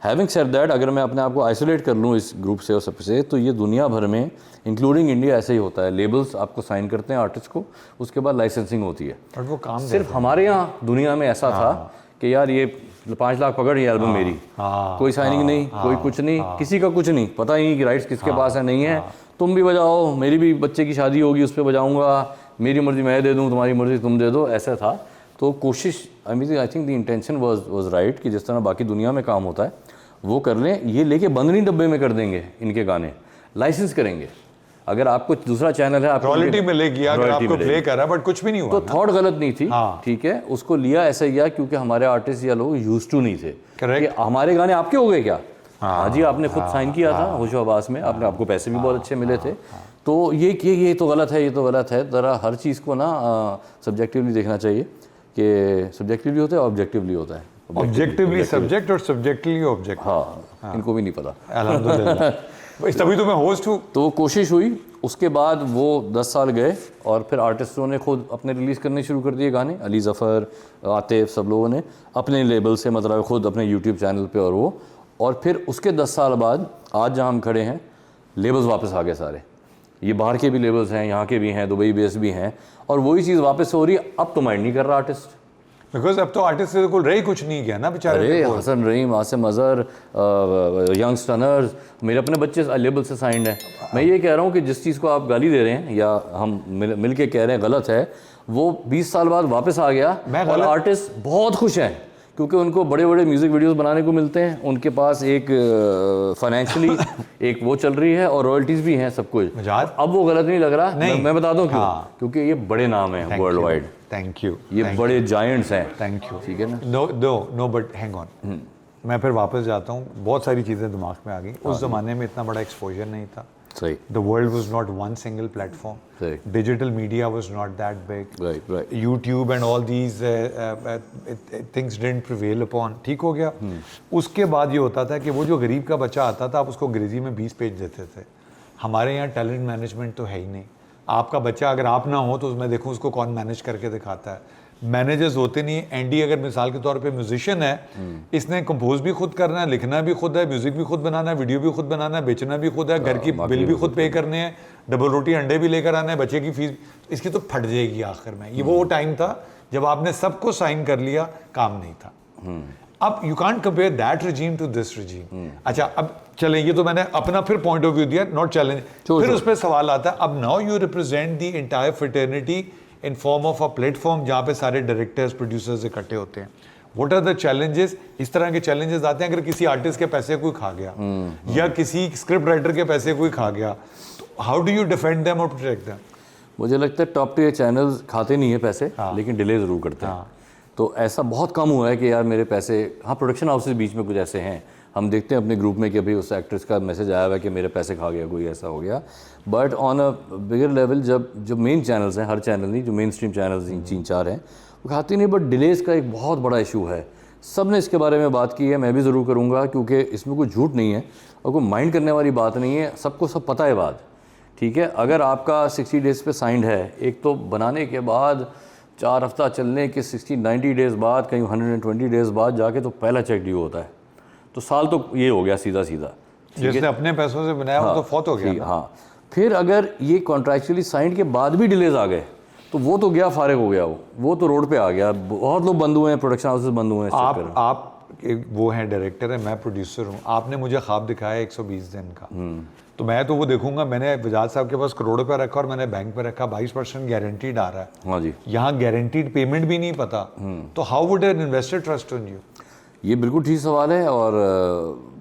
हैविंग सेड दैट, अगर मैं अपने आप को आइसोलेट कर लूँ इस ग्रुप से और सबसे, तो ये दुनिया भर में इंक्लूडिंग इंडिया ऐसे ही होता है। लेबल्स आपको साइन करते हैं आर्टिस्ट को, उसके बाद लाइसेंसिंग होती है।
बट वो काम
सिर्फ हमारे यहाँ दुनिया में ऐसा था कि यार ये 5 लाख पकड़, ये एल्बम मेरी, कोई साइनिंग नहीं, कोई कुछ नहीं, किसी का कुछ नहीं, पता ही नहीं कि राइट्स किसके पास है, नहीं है, तुम भी बजाओ, मेरी भी बच्चे की शादी होगी उस पर बजाऊंगा, मेरी मर्जी मैं दे दूँ, तुम्हारी मर्जी तुम दे दो, ऐसा था। तो कोशिश, I think the intention was right कि जिस तरह बाकी दुनिया में काम होता है वो कर लें। ये लेके बंद नहीं डब्बे में कर देंगे इनके गाने, लाइसेंस करेंगे। अगर आपको दूसरा चैनल है, आप
रॉयल्टी मिलेगी अगर आपको प्ले कर रहा है, बट कुछ भी नहीं हुआ।
तो थॉट गलत नहीं थी, ठीक है, उसको लिया ऐसा ही क्योंकि हमारे आर्टिस्ट या लोग यूज्ड टू नहीं थे कि हमारे गाने आपके हो गए क्या। हाँ जी, आपने खुद साइन किया था होशो आवास में, आपने, आपको पैसे भी बहुत अच्छे मिले थे। तो ये तो गलत है, ये तो गलत है। ज़रा हर चीज़ को ना सब्जेक्टिवली देखना चाहिए, कि सब्जेक्टिवली होता है, ऑब्जेक्टिवली होता है।
ऑब्जेक्टिवली सब्जेक्ट और सब्जेक्टिवली ऑब्जेक्ट।
हाँ, इनको भी नहीं पता।
अल्हम्दुलिल्लाह, तभी तो मैं होस्ट हूँ।
तो कोशिश हुई उसके बाद वो 10 साल गए और फिर आर्टिस्टों ने खुद अपने रिलीज़ करने शुरू कर दिए गाने, अली ज़फ़र, आतिफ, सब लोगों ने अपने लेबल से, मतलब खुद अपने यूट्यूब चैनल पे, और फिर उसके 10 साल बाद आज जहाँ हम खड़े हैं, लेबल्स वापस आ गए सारे। ये बाहर के भी लेबल्स हैं, यहाँ के भी हैं, दुबई बेस भी हैं, और वही चीज़ वापस हो रही है। अब तो माइंड नहीं कर रहा आर्टिस्ट,
बिकॉज अब तो आर्टिस्ट से रह ही कुछ नहीं गया ना बेचारे।
अरे हसन रहीम, आसिम अजहर, यंग स्टनर्स, मेरे अपने बच्चे लेबल से साइंड हैं। मैं ये कह रहा हूँ कि जिस चीज़ को आप गाली दे रहे हैं या हम मिल के कह रहे हैं गलत है, वो 20 साल बाद वापस आ गया और आर्टिस्ट बहुत खुश हैं क्योंकि उनको बड़े बड़े म्यूज़िक वीडियोस बनाने को मिलते हैं, उनके पास एक फाइनेंशियली एक वो चल रही है और रॉयल्टीज़ भी हैं, सब कुछ। अब वो गलत नहीं लग रहा। मैं बता दूं क्यों, क्योंकि ये बड़े नाम हैं वर्ल्ड वाइड।
थैंक यू,
ये बड़े जायंट्स हैं।
थैंक यू,
ठीक है ना।
नो बट हैंग ऑन, मैं फिर वापस जाता हूँ। बहुत सारी चीज़ें दिमाग में आ गई। उस ज़माने में इतना बड़ा एक्सपोजर नहीं था।
सही।
The world was not one single platform.
Right.
Digital media was not that big.
Right.
YouTube and all these things didn't prevail upon. ठीक हो गया। उसके बाद ये होता था कि वो जो गरीब का बच्चा आता था, आप उसको अंग्रेजी में 20 पेज देते थे। हमारे यहाँ टैलेंट मैनेजमेंट तो है ही नहीं। आपका बच्चा अगर आप ना हो तो मैं देखूँ उसको कौन मैनेज करके दिखाता है। मैनेजर्स होते नहीं। एंडी अगर मिसाल के तौर पे म्यूजिशियन है, इसने कंपोज भी खुद करना है, लिखना भी खुद है, म्यूजिक भी खुद बनाना है, वीडियो भी खुद बनाना है, बेचना भी खुद है, घर की बिल भी खुद पे करने हैं, डबल रोटी अंडे भी लेकर आना है, बच्चे की फीस, इसकी तो फट जाएगी आखिर में। ये वो टाइम था जब आपने सबको साइन कर लिया, काम नहीं था। अब you can't compare that regime to this regime. अच्छा, अब चले, ये तो मैंने अपना फिर पॉइंट ऑफ व्यू दिया, नॉट चैलेंज। फिर उस पर सवाल आता है, अब now you represent the entire fraternity in form of a platform जहाँ पे सारे डायरेक्टर्स, प्रोड्यूसर्स इकट्ठे होते हैं। What are the challenges? इस तरह के चैलेंजेस आते हैं अगर किसी आर्टिस्ट के पैसे कोई खा गया या किसी स्क्रिप्ट राइटर के पैसे कोई खा गया, तो how do you defend them और प्रोटेक्ट देम?
मुझे लगता है टॉप टियर चैनल्स खाते नहीं है पैसे, लेकिन डिले ज़रूर करते हैं। तो ऐसा बहुत कम हुआ है कि यार मेरे पैसे, हाँ प्रोडक्शन हाउसेस बीच में कुछ ऐसे हैं, हम देखते हैं अपने ग्रुप में कि अभी उस एक्ट्रेस का मैसेज आया हुआ है कि मेरे पैसे खा गया कोई, ऐसा हो गया। But on a bigger level, जब जो मेन चैनल्स हैं, हर चैनल नहीं, जो मेन स्ट्रीम चैनल्स 3-4 हैं, वो खाती नहीं। बट डिलेज़ का एक बहुत बड़ा इशू है। सब ने इसके बारे में बात की है, मैं भी ज़रूर करूँगा, क्योंकि इसमें कोई झूठ नहीं है और कोई माइंड करने वाली बात नहीं है। सबको सब पता है बात, ठीक है। अगर आपका 60 डेज़ पे साइंड है, एक तो बनाने के बाद 4 हफ्ता चलने के 60-90 डेज़ बाद, कहीं 120 डेज़ बाद जाके तो पहला चेक ड्यू होता है। तो साल तो ये हो गया सीधा।
जिसने अपने पैसों से बनाया वो तो फौत हो गया।
हाँ, फिर अगर ये कॉन्ट्रैक्चुअली साइंड के बाद भी डिलेज आ गए तो वो तो गया, फारिग हो गया, वो तो रोड पे आ गया। बहुत लोग बंद हुए हैं, प्रोडक्शन हाउसेस बंद हुए हैं।
आप वो हैं डायरेक्टर है, मैं प्रोड्यूसर हूँ। आपने मुझे ख्वाब दिखाया 120 दिन का, तो मैं तो वो देखूंगा। मैंने बजाज साहब के पास करोड़ों रुपया रखा और मैंने बैंक पे रखा, 22% गारंटीड आ रहा है।
हाँ जी।
यहाँ गारंटीड पेमेंट भी नहीं पता, तो how would an investor trust on you?
ये बिल्कुल ठीक सवाल है और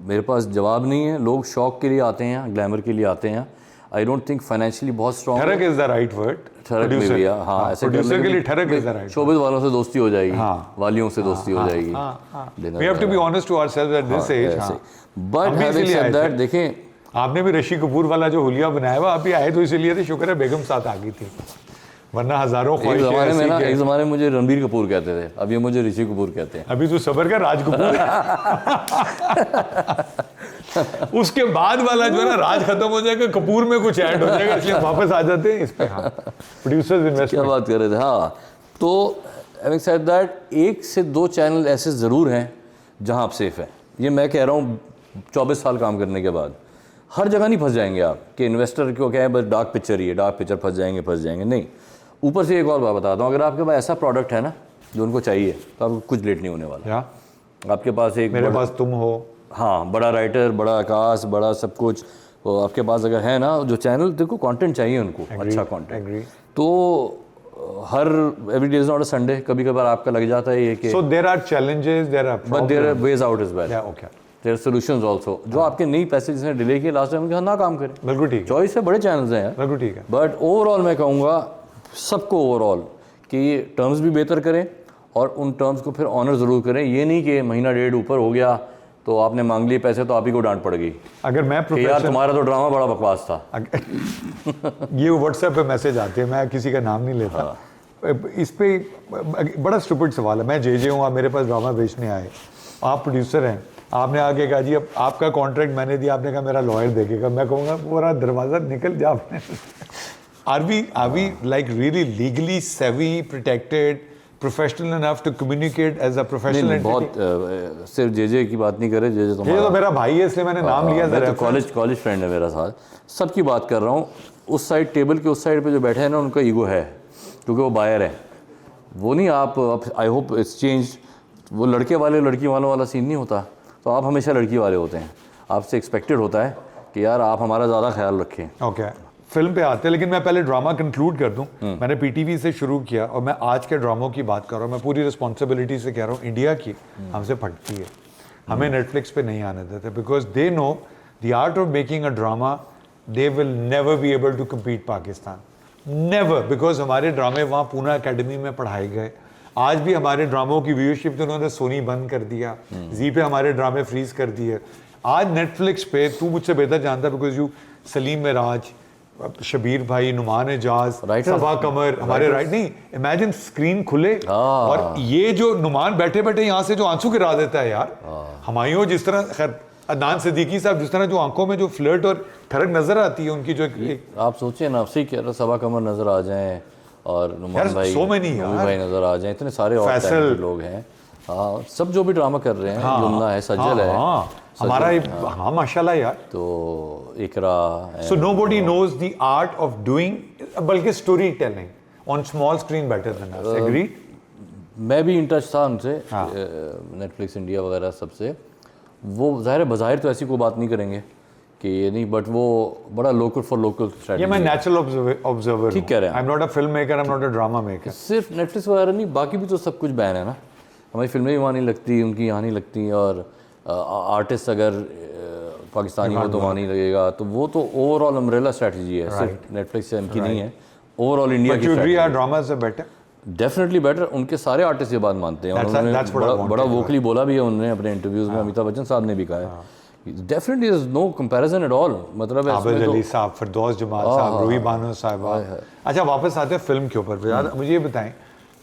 मेरे पास जवाब नहीं है। लोग शौक के लिए आते हैं, ग्लैमर के लिए आते हैं। आई डोंट थिंक फाइनेंशियली बहुत स्ट्रॉन्ग।
ठरक इज द राइट वर्ड।
ठरक में भी, हाँ, ऐसे
प्रोड्यूसर के लिए ठरक इज द राइट।
शोबिज़ वालों से दोस्ती हो जाएगी, वालियों से दोस्ती हो जाएगी।
We have to be honest to ourselves at this age.
But having said that, देखें,
आपने भी ऋषि कपूर वाला जो हुलिया बनाया हुआ, आप भी आए तो इसीलिए थे, शुक्र है बेगम साथ आ गई थी, वरना हज़ारों
एक ज़माने में ना, एक ज़माने में मुझे रणबीर कपूर कहते थे, अब ये मुझे ऋषि कपूर कहते हैं।
अभी तो सबर का राज कपूर उसके बाद वाला जो है ना, राज खत्म हो जाएगा, कपूर में कुछ ऐड हो जाएगा, इसलिए वापस आ जाते हैं इस पे। हाँ, प्रोड्यूसर्स इन्वेस्टमेंट
क्या बात कर रहे थे। हाँ, तो हैविंग सेड दैट, 1 से 2 चैनल ऐसे ज़रूर हैं जहाँ आप सेफ हैं। ये मैं कह रहा हूँ 24 साल काम करने के बाद। हर जगह नहीं फंस जाएंगे आप कि इन्वेस्टर क्यों क्या है, बस डार्क पिक्चर ही है, डार्क पिक्चर फंस जाएंगे, नहीं। ऊपर से एक और बात बताता हूँ, अगर आपके पास ऐसा प्रोडक्ट है ना जो उनको चाहिए, तो आपको कुछ लेट नहीं होने वाला। आपके पास एक,
मेरे पास तुम हो,
हाँ, बड़ा राइटर, बड़ा आकाश, बड़ा सब कुछ, तो आपके पास अगर है ना, जो चैनल, देखो कंटेंट चाहिए उनको, अच्छा कंटेंट। तो हर every day is not a Sunday, कभी कभार आपका लग जाता है ये कि,
so there are challenges, there are
but there are ways out as well,
okay,
there are solutions also. जो आपके नहीं पैसे जिसने डिले किए लास्ट टाइम, उनके ना काम करें,
बिल्कुल ठीक है,
चॉइस है, बड़े चैनल्स हैं यार,
बिल्कुल ठीक है।
बट ओवरऑल मैं कहूँगा सबको ओवरऑल कि टर्म्स भी बेहतर करें और उन टर्म्स को फिर ऑनर ज़रूर करें। ये नहीं कि महीना डेढ़ ऊपर हो गया तो आपने मांग लिए पैसे तो आप ही को डांट पड़ गई,
अगर मैं
यार तुम्हारा तो ड्रामा बड़ा बकवास था।
ये व्हाट्सएप पे मैसेज आते हैं, मैं किसी का नाम नहीं लेता। इस पे बड़ा स्टूपिड सवाल है, मैं जे हूँ, आप मेरे पास ड्रामा बेचने आए, आप प्रोड्यूसर हैं, आपने आके कहा जी अब आपका कॉन्ट्रैक्ट मैंने दिया, आपने कहा मेरा लॉयर देखेगा, मैं कहूँगा पूरा दरवाज़ा निकल जा आपने। Are we like really legally savvy, protected, professional enough to communicate as a professional entity?
बहुत सिर्फ जेजे की बात नहीं करे, जेजे
ये तो मेरा भाई है इसलिए मैंने नाम लिया।
मैं तो कॉलेज फ्रेंड है मेरा साथ, सबकी बात कर रहा हूँ। उस साइड टेबल के उस साइड पे जो बैठे हैं ना, उनका ईगो है क्योंकि वो बायर है। वो नहीं आप आई होप इट्स चेंज। वो लड़के वाले लड़की वाला सीन नहीं होता, तो आप हमेशा लड़की वाले होते हैं। आपसे एक्सपेक्टेड होता है कि यार आप हमारा ज़्यादा ख्याल रखें।
ओके, फिल्म पे आते हैं, लेकिन मैं पहले ड्रामा कंक्लूड कर दूं। मैंने पीटीवी से शुरू किया और मैं आज के ड्रामों की बात कर रहा हूँ। मैं पूरी रिस्पॉन्सिबिलिटी से कह रहा हूँ, इंडिया की हमसे फटती है, हमें नेटफ्लिक्स पे नहीं आने देते, because they know the art of making a drama. They will never be able to compete Pakistan, never, because हमारे ड्रामे वहाँ पूना अकेडमी में पढ़ाए गए। आज भी हमारे ड्रामों की व्यूअरशिप तो उन्होंने सोनी बंद कर दिया, जी पे हमारे ड्रामे फ्रीज कर दिए। आज नेटफ्लिक्स पे तू मुझसे बेहतर जानता है, बिकॉज यू सलीम मिराज, शबीर भाई, नुमान एजाज, सबा कमर, हमारे राइट नहीं, इमेजिन स्क्रीन खुले और ये जो नुमान बैठे बैठे यहाँ से जो आंसू गिरा देता है यार, हमायूं जिस तरह, खैर अदनान सिद्दीकी साहब जिस तरह जो आंखों में जो फ्लर्ट और ठरक नजर आती है उनकी, जो
आप सोचिए ना, आपसे कह रहा, सबा कमर नजर आ जाएं और नुमान भाई, भाई नजर आ जाएं, इतने सारे और लोग हैं। हाँ, सब जो भी ड्रामा कर रहे हैं, युमना है, सज्जल है,
हमारा हाँ माशाल्लाह यार,
तो Iqra.
So nobody knows the art of doing, बल्कि story telling on small screen better than us. Agree?
मैं भी इन टच था उनसे, नेटफ्लिक्स इंडिया वगैरह सबसे। वो ज़ाहिर बज़ाहिर तो ऐसी कोई बात नहीं करेंगे कि ये नहीं, बट वो बड़ा लोकल फॉर लोकल स्ट्रेटजी।
ये मैं नेचुरल ऑब्जर्वर,
ठीक कह रहे हैं।
I am not a film maker, I am not a drama maker.
सिर्फ नेटफ्लिक्स वगैरह नहीं, बाकी भी तो सब कुछ बैन है ना। हमारी फिल्में भी वहाँ नहीं लगती, उनकी यहाँ नहीं लगती, और आर्टिस्ट अगर पाकिस्तानी हो तो वहाँ नहीं लगेगा। तो वो तो ओवरऑल अम्ब्रेला स्ट्रेटजी है, सिर्फ नेटफ्लिक्स से उनकी नहीं है, ओवरऑल इंडिया की।
Dramas are better,
definitely better. उनके सारे आर्टिस्ट ये बात मानते हैं, उन्होंने बड़ा वोकली बोला भी है उन्होंने अपने इंटरव्यूज में। अमिताभ बच्चन साहब ने भी कहा है, definitely there is no comparison at all. मतलब
आबिद अली साहब, फिरदौस जमाल साहब, रूही बानो साहब। अच्छा, वापस आते हैं फिल्म के ऊपर। यार मुझे ये बताएं,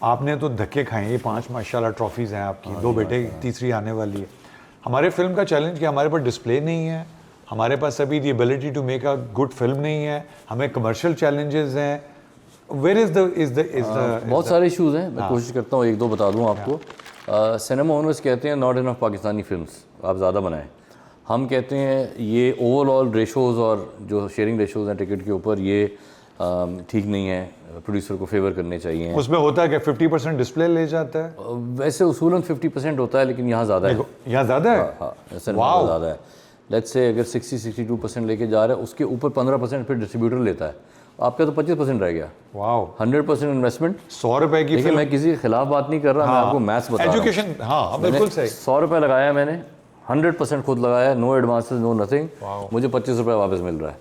आपने तो धक्के खाए, ये 5 माशाल्लाह ट्रॉफीज हैं आपकी, 2 बेटे, तीसरी आने वाली है। हमारे फिल्म का चैलेंज कि हमारे पास डिस्प्ले नहीं है, हमारे पास अभी the ability to make a good film नहीं है, हमें कमर्शियल चैलेंजेस हैं। वेयर इज द
बहुत सारे इश्यूज हैं। मैं कोशिश करता हूँ 1-2 बता दूँ आपको। सिनेमा ओनर्स कहते हैं नॉट इनफ पाकिस्तानी फिल्म्स, आप ज़्यादा बनाएं। हम कहते हैं ये ओवरऑल रेशोज़ और जो शेयरिंग रेशोज़ हैं टिकट के ऊपर, ये ठीक नहीं है, प्रोड्यूसर को फेवर करने चाहिए।
उसमें होता है कि 50% डिस्प्ले ले जाता है,
वैसे उसूलन 50% होता है, लेकिन यहाँ ज़्यादा है।
यहाँ ज़्यादा है?
हाँ, ज़्यादा है। लेट्स से अगर 60-62% लेके जा रहा है, उसके ऊपर 15% फिर डिस्ट्रीब्यूटर लेता है, आपका तो 25% रह गया।
Wow,
100% investment.
100 रुपए की
फिल्म। मैं किसी के खिलाफ बात नहीं कर रहा, मैं आपको मैथ्स बता रहा हूँ।
एजुकेशन, हाँ बिल्कुल सही।
100 रुपये लगाया मैंने, 100% खुद लगाया, नो एडवांसेस, नो नथिंग। मुझे 25 रुपये वापस मिल रहा है।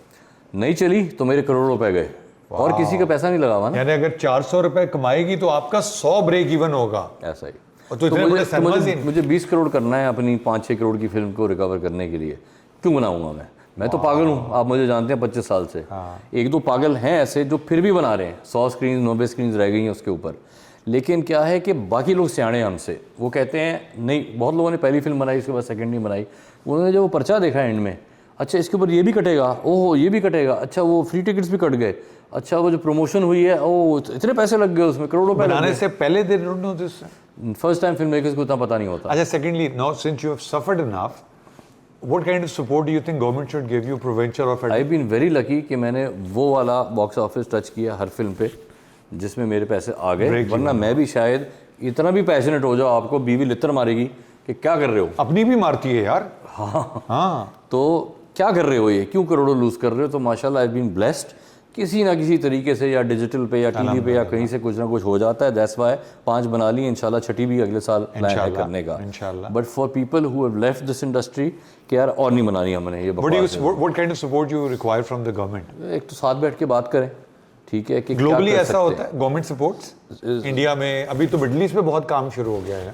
नहीं चली तो मेरे करोड़ों रुपए गए, और किसी का पैसा नहीं लगा हुआ ना।
यानी अगर 400 रुपए कमाएगी तो आपका 100 ब्रेक इवन होगा।
ऐसा ही।
तो
मुझे 20 करोड़ करना है अपनी 5-6 करोड़ की फिल्म को रिकवर करने के लिए, क्यों बनाऊंगा मैं तो पागल हूँ। आप मुझे जानते हैं 25 साल से। 1-2 पागल हैं ऐसे जो फिर भी बना रहे हैं। 100 स्क्रीन 90 स्क्रीन रह गई हैं उसके ऊपर, लेकिन क्या है कि बाकी लोग सियाणे हमसे, वो कहते हैं नहीं, बहुत लोगों ने पहली फिल्म बनाई, उसके बाद सेकंड नहीं बनाई। उन्होंने जब वो पर्चा देखा एंड में, अच्छा इसके ऊपर ये भी कटेगा, ओहो ये भी कटेगा, अच्छा वो फ्री टिकट्स भी कट गए, अच्छा वो जो प्रमोशन हुई है, ओ इतने पैसे लग गए उसमें, करोड़ों रुपए
बनाने से पहले they don't know this.
First time film makers को इतना पता नहीं होता।
अच्छा, secondly, now since you have suffered enough, what kind of support do you think government should give you, provincial और
आई बीन वेरी लकी कि मैंने वो वाला बॉक्स ऑफिस टच किया हर फिल्म पे जिसमें मेरे पैसे आ गए, वरना मैं भी शायद इतना भी पैशनेट हो जाओ, आपको बीवी लित्र मारेगी कि क्या कर रहे हो।
अपनी भी मारती है यार।
हाँ, तो क्या कर रहे हो, ये क्यों करोड़ों लूज कर रहे हो। तो माशाल्लाह आई बीन ब्लेस्ड, किसी ना किसी तरीके से या डिजिटल पे या टीवी पे या कहीं से कुछ ना कुछ हो जाता है। दैट्स व्हाई 5 बना ली, इंशाल्लाह छठी भी अगले साल प्लान है करने का। But for people who have left this industry कि यार और नहीं बनानी हमने ये बकवास है।
What kind of support you require from the government?
एक तो साथ बैठ के बात करें, ठीक है, कि
ग्लोबली ऐसा होता है गवर्नमेंट सपोर्ट्स इंडिया में? अभी तो मिडिल ईस्ट में बहुत काम शुरू हो गया है।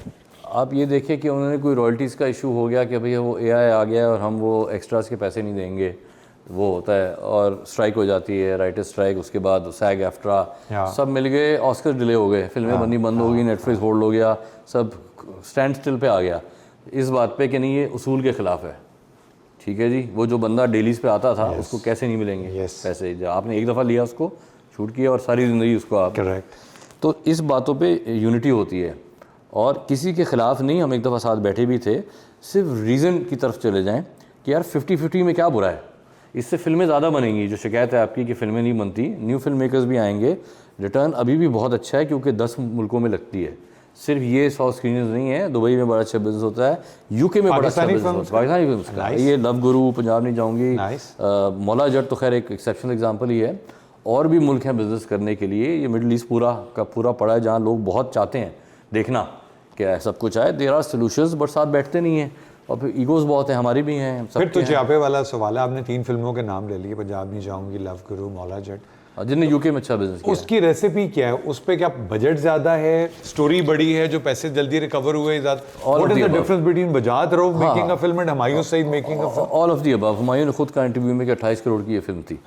आप ये देखिए कि उन्होंने कोई रॉयल्टीज़ का इशू हो गया कि भैया वो AI आ गया और हम वो एक्स्ट्रास के पैसे नहीं देंगे, वो होता है, और स्ट्राइक हो जाती है, राइटर्स स्ट्राइक, उसके बाद सैग एफ्ट्रा सब मिल गए, ऑस्कर डिले हो गए, फिल्में बननी बंद हो गई, नेटफ्लिक्स होल्ड हो गया, सब स्टैंड स्टिल पे आ गया। इस बात पे कि नहीं ये उसूल के ख़िलाफ़ है, ठीक है जी। वो जो बंदा डेलीज पे आता था उसको कैसे नहीं मिलेंगे पैसे, जो आपने एक दफ़ा लिया उसको शूट किया और सारी ज़िंदगी उसको आप,
करेक्ट।
तो इस बातों पे यूनिटी होती है और किसी के ख़िलाफ़ नहीं। हम एक दफ़ा साथ बैठे भी थे, सिर्फ रीज़न की तरफ चले जाएं कि यार 50-50 में क्या बुरा है, इससे फिल्में ज़्यादा बनेंगी। जो शिकायत है आपकी कि फ़िल्में नहीं बनती, न्यू फिल्म मेकर्स भी आएंगे, रिटर्न अभी भी बहुत अच्छा है क्योंकि 10 मुल्कों में लगती है, सिर्फ ये 100 स्क्रीन नहीं है। दुबई में बड़ा अच्छा बिजनेस होता है, यूके में बड़ा अच्छा बिजनेस होता है, पाकिस्तानी फिल्म का ये लव गुरु, पंजाब नहीं जाऊँगी, मौला जट तो खैर एक एक्सेप्शनल एग्जाम्पल ही है। और भी मुल्क हैं बिज़नेस करने के लिए, ये मिडल ईस्ट पूरा का पूरा पड़ा है जहाँ लोग बहुत चाहते हैं देखना क्या सब कुछ आए। देयर आर सोल्यूशंस, बट साथ बैठते नहीं हैं और फिर ईगोज़ बहुत है, हमारी भी हैं।
फिर तो चापे वाला सवाल है, आपने 3 फिल्मों के नाम ले लिए, पंजाब नहीं जाऊँगी, लव गुरु, मौला जट,
जिनने यूके में अच्छा बिजनेस किया।
उसकी रेसिपी क्या है? उस पे क्या बजट ज़्यादा है, स्टोरी बड़ी है, जो पैसे जल्दी रिकवर हुए ज़्यादा? What is the difference between Bajaj Rao making a film and Humayun Saeed making a film?
All of the above. Humayun ने खुद का इंटरव्यू में कि 28 करोड़ की ये फिल्म थी,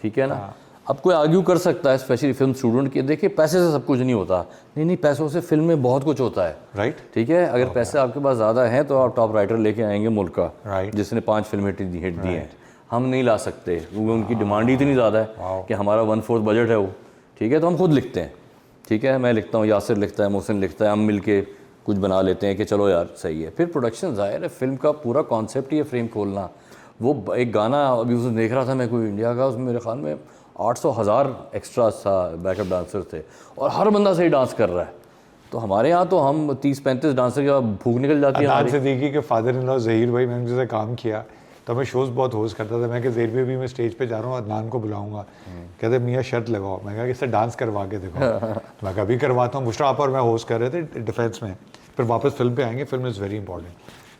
ठीक है ना। अब कोई आर्ग्यू कर सकता है, स्पेशली फिल्म स्टूडेंट के, देखिए पैसे से सब कुछ नहीं होता, नहीं पैसों से फिल्म में बहुत कुछ होता है,
राइट,
ठीक है। अगर पैसे आपके पास ज़्यादा हैं तो आप टॉप राइटर लेके आएंगे मुल्क का,
राइट,
जिसने 5 फिल्म हिट दी हैं। हम नहीं ला सकते क्योंकि उनकी डिमांड ही इतनी ज़्यादा है कि हमारा 1/4 बजट है वो, ठीक है। तो हम खुद लिखते हैं, ठीक है, मैं लिखता हूँ, यासिर लिखता है, मोहसिन लिखता है, हम मिल के कुछ बना लेते हैं कि चलो यार सही है। फिर प्रोडक्शन ज़ाहिर है, फिल्म का पूरा कॉन्सेप्ट ही है फ्रेम खोलना। वो एक गाना अभी उसे देख रहा था मैं, कोई इंडिया का, उसमें मेरे ख्याल में 800,000 एक्स्ट्रा था, बैकअप डांसर थे और हर बंदा सही डांस कर रहा है। तो हमारे यहाँ तो हम 30-35 डांसर के बाद भूख निकल जाती है।
अदनान सिद्दीकी के फादर इन लॉ ज़हीर भाई, मैंने उनसे काम किया तो मैं शोज़ बहुत होस्ट करता था। मैं कि ज़हीर भाई भी मैं स्टेज पे जा रहा हूँ, अदनान को बुलाऊंगा, कहते मियाँ शर्त लगाओ। मैं कहा कि इससे डांस करवा के देखो। मैं कभी करवाता हूँ। मुश्ताक और मैं होस्ट कर रहे थे डिफेंस में, फिर वापस फिल्म पे आएंगे, फिल्म इज़ वेरी इंपॉर्टेंट।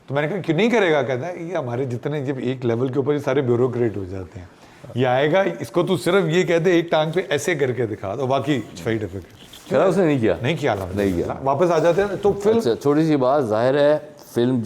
तो मैंने कहा क्यों नहीं करेगा? कहता है ये हमारे जितने जब एक लेवल के ऊपर ये सारे ब्यूरोक्रेट हो जाते हैं, ये आएगा, इसको तू सिर्फ ये कहते एक टांग पे ऐसे करके दिखा दो, बाकी सही डिफिकल्ट।
उसने नहीं किया,
नहीं किया, वापस आ जाते हैं। तो फिल्म
छोटी सी बात, जाहिर है फिल्म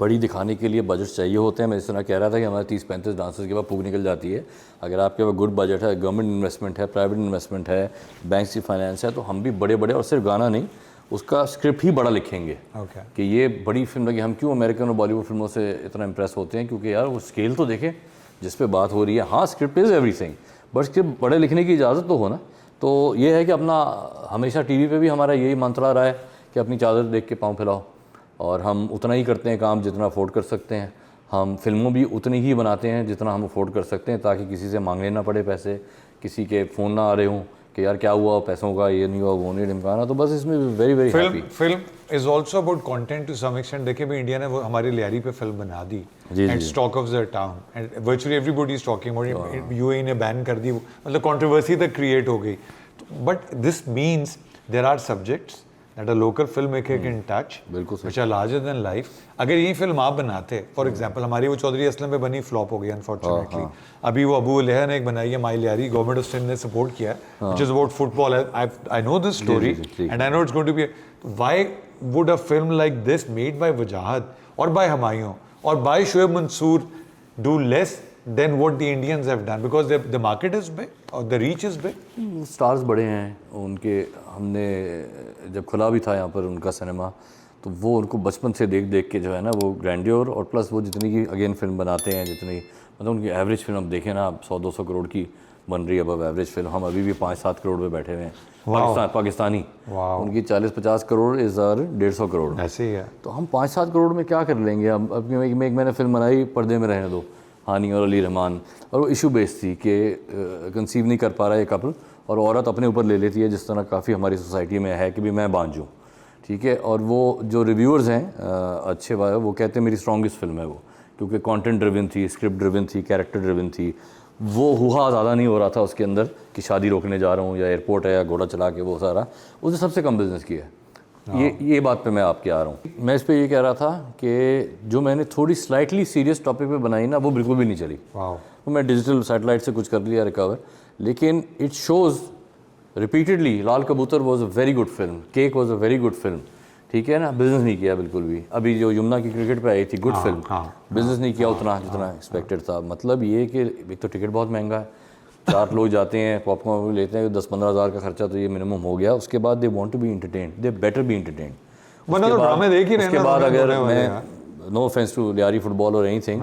बड़ी दिखाने के लिए बजट चाहिए होते हैं। मैं इस तरह कह रहा था कि हमारे 30-35 डांसर्स के बाद भूख निकल जाती है। अगर आपके पास गुड बजट है, गवर्नमेंट इन्वेस्टमेंट है, प्राइवेट इन्वेस्टमेंट है, बैंक की फाइनेंस है, तो हम भी बड़े बड़े, और सिर्फ गाना नहीं, उसका स्क्रिप्ट ही बड़ा लिखेंगे कि ये बड़ी फिल्म लगी। हम क्यों अमेरिकन और बॉलीवुड फिल्मों से इतना इंप्रेस होते हैं? क्योंकि यार वो स्केल तो देखें जिस पे बात हो रही है। हाँ, script is everything, but script बड़े लिखने की इजाज़त तो हो ना। तो ये है कि अपना हमेशा टीवी पे भी हमारा यही मंत्रा रहा है कि अपनी चादर देख के पाँव फैलाओ, और हम उतना ही करते हैं काम जितना अफोर्ड कर सकते हैं। हम फिल्मों भी उतनी ही बनाते हैं जितना हम अफोर्ड कर सकते हैं, ताकि किसी से मांगने ना पड़े पैसे, किसी के फ़ोन ना आ रहे हों कि यार क्या हुआ पैसों का, ये नहीं हुआ, वो नहीं ढिमकाना। तो बस इसमें very very happy.
Film is also about content to some extent. देखिए भी इंडिया ने वो हमारी लियारी पे फिल्म बना दी, and stock of the town, and virtually everybody is talking about. UAE ने बैन कर दी, मतलब कंट्रोवर्सी तक क्रिएट हो गई। But this means there are subjects that a local filmmaker can touch, which are larger than life. अगर यही फिल्म आप बनाते, फॉर एग्जाम्पल हमारी वो चौधरी असलम पे बनी, फ्लॉप हो गई अनफॉर्चुनेटली। अभी वो अबू लेहा ने एक बनाई है, माई लियारी, गवर्नमेंट ऑफ सिंध ने सपोर्ट किया है, which is about football. I know this story and I know it's going to be why would a film like this made by Wajahat or by Humayun or by Shoaib Mansoor do less than what the Indians have done? Because the market is big or the reach is big.
Stars बड़े हैं उनके। हमने जब खुला भी था यहाँ पर उनका सिनेमा, तो वो उनको बचपन से देख देख के जो है ना, वो ग्रैंडियोर, और प्लस वो जितनी की अगेन फिल्म बनाते हैं, जितनी मतलब उनकी एवरेज फिल्म अब देखें ना, 100-200 करोड़ की बन रही है अब एवरेज फिल्म। हम अभी भी 5-7 करोड़ पे बैठे हुए हैं। पाकिस्तानी उनकी 40-50 करोड़ इस 150 करोड़
ऐसे ही है।
तो हम 5-7 करोड़ में क्या कर लेंगे? अब एक मैंने फिल्म बनाई, पर्दे में रहने दो, हानी और अली रहमान, और वो इशू बेस्ड थी कि कंसीव नहीं कर पा रहा है कपल, और औरत अपने ऊपर ले लेती है, जिस तरह काफ़ी हमारी सोसाइटी में है कि भी मैं बांझूँ, ठीक है। और वो जो रिव्यूअर्स हैं अच्छे वाले, वो कहते हैं मेरी स्ट्रॉन्गेस्ट फिल्म है वो, क्योंकि कंटेंट ड्रिवन थी, स्क्रिप्ट ड्रिवन थी, कैरेक्टर ड्रिवन थी। वो हुआ ज़्यादा नहीं हो रहा था उसके अंदर कि शादी रोकने जा रहा हूँ या एयरपोर्ट है या घोड़ा चला के, वो सारा उसने सबसे कम बिजनेस किया है। ये बात पे मैं आपके आ रहा हूँ। मैं इस पे ये कह रहा था कि जो मैंने थोड़ी स्लाइटली सीरियस टॉपिक पे बनाई ना, वो बिल्कुल भी नहीं चली। वो मैं डिजिटल सैटेलाइट से कुछ कर लिया रिकवर, लेकिन इट शोज़ रिपीटेडली लाल कबूतर was a very good film, cake was a very good film, ठीक है ना। बिजनेस नहीं किया बिल्कुल भी। अभी जो यमुना की क्रिकेट पे आई थी, गुड फिल्म, बिजनेस नहीं किया उतना जितना एक्सपेक्टेड था। मतलब ये कि एक तो टिकट बहुत महंगा है, 4 लोग जाते हैं, पॉपकॉर्न लेते हैं, 10-15 हज़ार का खर्चा तो ये मिनिमम हो गया। उसके बाद they want to be entertained, they better be entertained.
वरना तो ड्रामे देख ही रहे
उसके
ना,
बाद
रोने
अगर
वाले
मैं
यार।
No offence to Lyari football और एनीथिंग,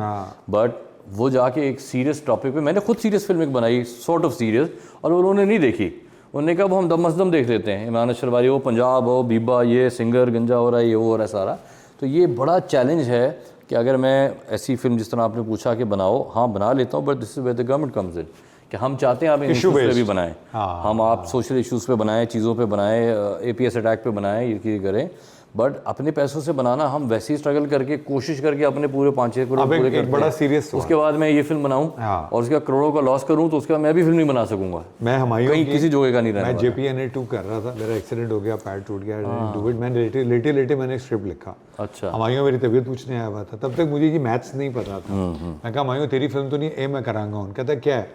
बट वो जाके एक सीरियस टॉपिक पे, मैंने खुद सीरियस फिल्म एक बनाई, सॉर्ट ऑफ सीरियस, और उन्होंने नहीं देखी। उन्होंने कहा वो हम दम मजदम देख लेते हैं, इमरान अशरवारी वो पंजाब हो, बीबा ये सिंगर गंजा हो रहा है, ये वो हो रहा है सारा। तो ये बड़ा चैलेंज है कि अगर मैं ऐसी फिल्म जिस तरह आपने पूछा कि बनाओ, हाँ बना लेता हूँ, but this is where the government comes in, कि हम चाहते हैं आप इन इशूज़ पे भी बनाएं, हम आप सोशल इश्यूज़ पे बनाएं, चीज़ों पे बनाएं, APS अटैक पे बनाएं, ये करें, बट अपने पैसों से बनाना, हम वैसे ही स्ट्रगल करके कोशिश करके अपने पूरे 5-6 करोड़ पूरे करते हैं।
बड़ा सीरियस
उसके बाद मैं ये फिल्म बनाऊं और उसका करोड़ों का लॉस करूं, तो उसके बाद मैं भी फिल्म नहीं बना सकूंगा।
मैं हुमायूं
कहीं किसी जोगे का नहीं रहने
मैं
वाला।
JPNA 2 कर रहा था, मेरा एक्सीडेंट हो गया, पैर टूट गया, डू इट, मैंने लेटे मैंने स्क्रिप्ट लिखा।
अच्छा।
हुमायूं मेरी तबीयत पूछने आया हुआ था, तब तक मुझे ये मैथ्स नहीं पता था। मैं कहा हुमायूं तेरी फिल्म तो नहीं, ए मैं कराऊंगा। उनका कहता क्या है,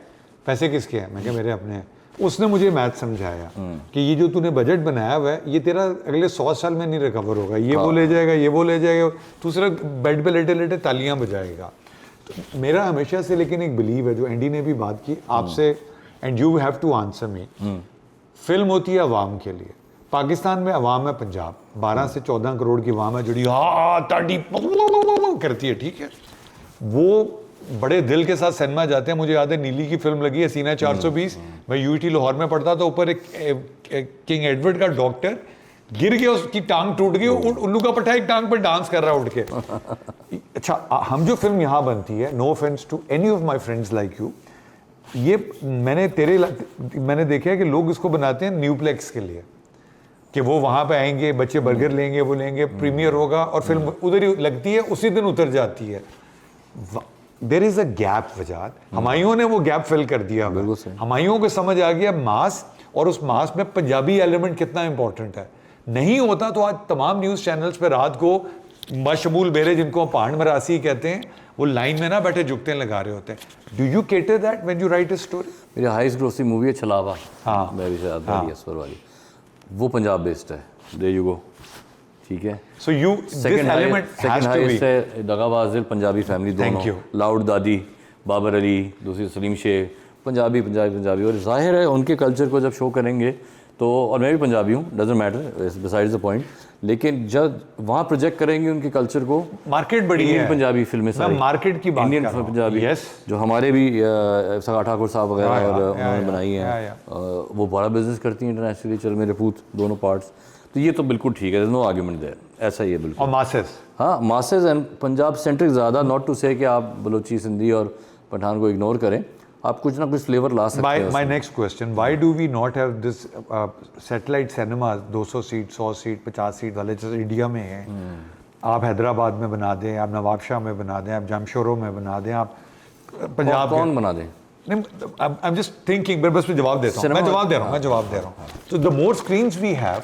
पैसे किसके हैं? मैं कहा मेरे अपने हैं। उसने मुझे मैथ समझाया कि ये जो तूने बजट बनाया हुआ है, ये तेरा अगले 100 साल में नहीं रिकवर होगा, ये वो ले जाएगा, ये वो ले जाएगा, तू सिर्फ बेड पे लेटे लेटे तालियां बजाएगा। तो मेरा हमेशा से लेकिन एक बिलीव है, जो एंडी ने भी बात की आपसे, and you have to answer me, film होती है अवाम के लिए। पाकिस्तान में अवाम है पंजाब, 12 से 14 करोड़ की अवाम है जुड़ी ताड़ी करती है, ठीक है। वो बड़े दिल के साथ सिनेमा जाते हैं। मुझे याद है नीली की फिल्म लगी है सीना 420, मैं UT लाहौर में पढ़ता था, ऊपर एक किंग एडवर्ड का डॉक्टर गिर गया, उसकी टांग टूट गई, उल्लू का पट्टा एक टांग पर डांस कर रहा है उठ के। अच्छा, हम जो फिल्म यहाँ बनती है, no offence to any of my friends like you, ये मैंने देखा है कि लोग इसको बनाते हैं न्यूप्लेक्स के लिए, कि वो वहाँ पे आएंगे, बच्चे बर्गर लेंगे, वो लेंगे, प्रीमियर होगा और फिल्म उधर ही लगती है, उसी दिन उतर जाती है। देयर इज अ गैप वजाद, हुमायूं ने वो गैप फिल कर दिया। हुमायूं को समझ आ गया मास, और उस मास में पंजाबी एलिमेंट कितना इंपॉर्टेंट है। नहीं होता तो आज तमाम न्यूज़ चैनल्स पे रात को बशमूल बेरे, जिनको पहाड़ मरासी कहते हैं, वो लाइन में ना बैठे जुगते लगा रहे होते हैं। Do you cater that when you write a story?
मेरी हाईएस्ट ग्रोसिंग मूवी है छलावा, मैं भी शायद वाली, वो पंजाब बेस्ड है। देयर यू गो, ठीक है।
So you this element has to be
है दगाबाज दिल पंजाबी फैमिली दोनों, लाउड दादी, बाबर अली, दूसरी सलीम शेख, पंजाबी और जाहिर है उनके कल्चर को जब शो करेंगे तो, और मैं भी पंजाबी हूँ, doesn't matter, besides the point, लेकिन जब वहाँ प्रोजेक्ट करेंगे उनके कल्चर को,
मार्केट बड़ी है,
पंजाबी फिल्में सारी
मार्केट की बात
इंडियन पंजाबी, जो हमारे भी सगा ठाकुर साहब वगैरह और उन्होंने बनाई है, वो बड़ा बिजनेस करती हैं इंटरनेशनली, चल मेरे पूत दोनों पार्ट्स, तो ये तो बिल्कुल ठीक है, नो आर्ग्यूमेंट देयर, ऐसा ही है बिल्कुल।
और मासेस,
हाँ मासेस एंड पंजाब सेंट्रिक ज़्यादा, नॉट टू से कि आप बलोची, सिंधी और पठान को इग्नोर करें, आप कुछ ना कुछ फ्लेवर ला सकते हैं।
My next question, why do we not have this satellite cinema 200 seat 100 seat 50 seat वाले जैसे इंडिया में है? आप हैदराबाद में बना दें, आप नवाबशाह में बना दें, आप जमशोरों में बना दें, आप पंजाब
कौन बना दें?
नहीं, आई एम जस्ट थिंकिंग, बस मैं जवाब देता हूँ, मैं जवाब दे रहा हूँ। तो the more screens we have,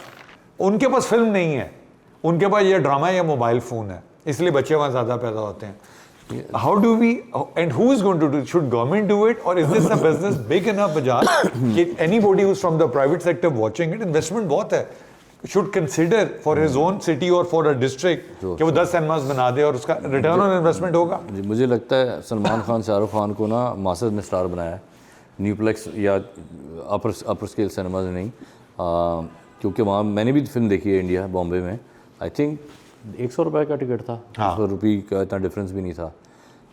उनके पास फिल्म नहीं है, उनके पास ये ड्रामा या मोबाइल फ़ोन है, इसलिए बच्चे वहाँ ज़्यादा पैदा होते हैं। How do we, and who is going to do it? Should government do it, or is this a business big enough Bajaj कि anybody who's from the private sector watching it, investment बहुत है, should consider for his own city or for a district कि वो 10 सिनेमास बना दे और उसका रिटर्न ऑन इन्वेस्टमेंट होगा।
मुझे लगता है सलमान खान शाहरुख खान को ना मासेस में स्टार बनाया है, न्यूप्लेक्स या अपर स्केल सिनेमाज नहीं, क्योंकि वहाँ मैंने भी फिल्म देखी है इंडिया बॉम्बे में, आई थिंक 100 रुपये का टिकट था, 100 रुपये का इतना डिफरेंस भी नहीं था।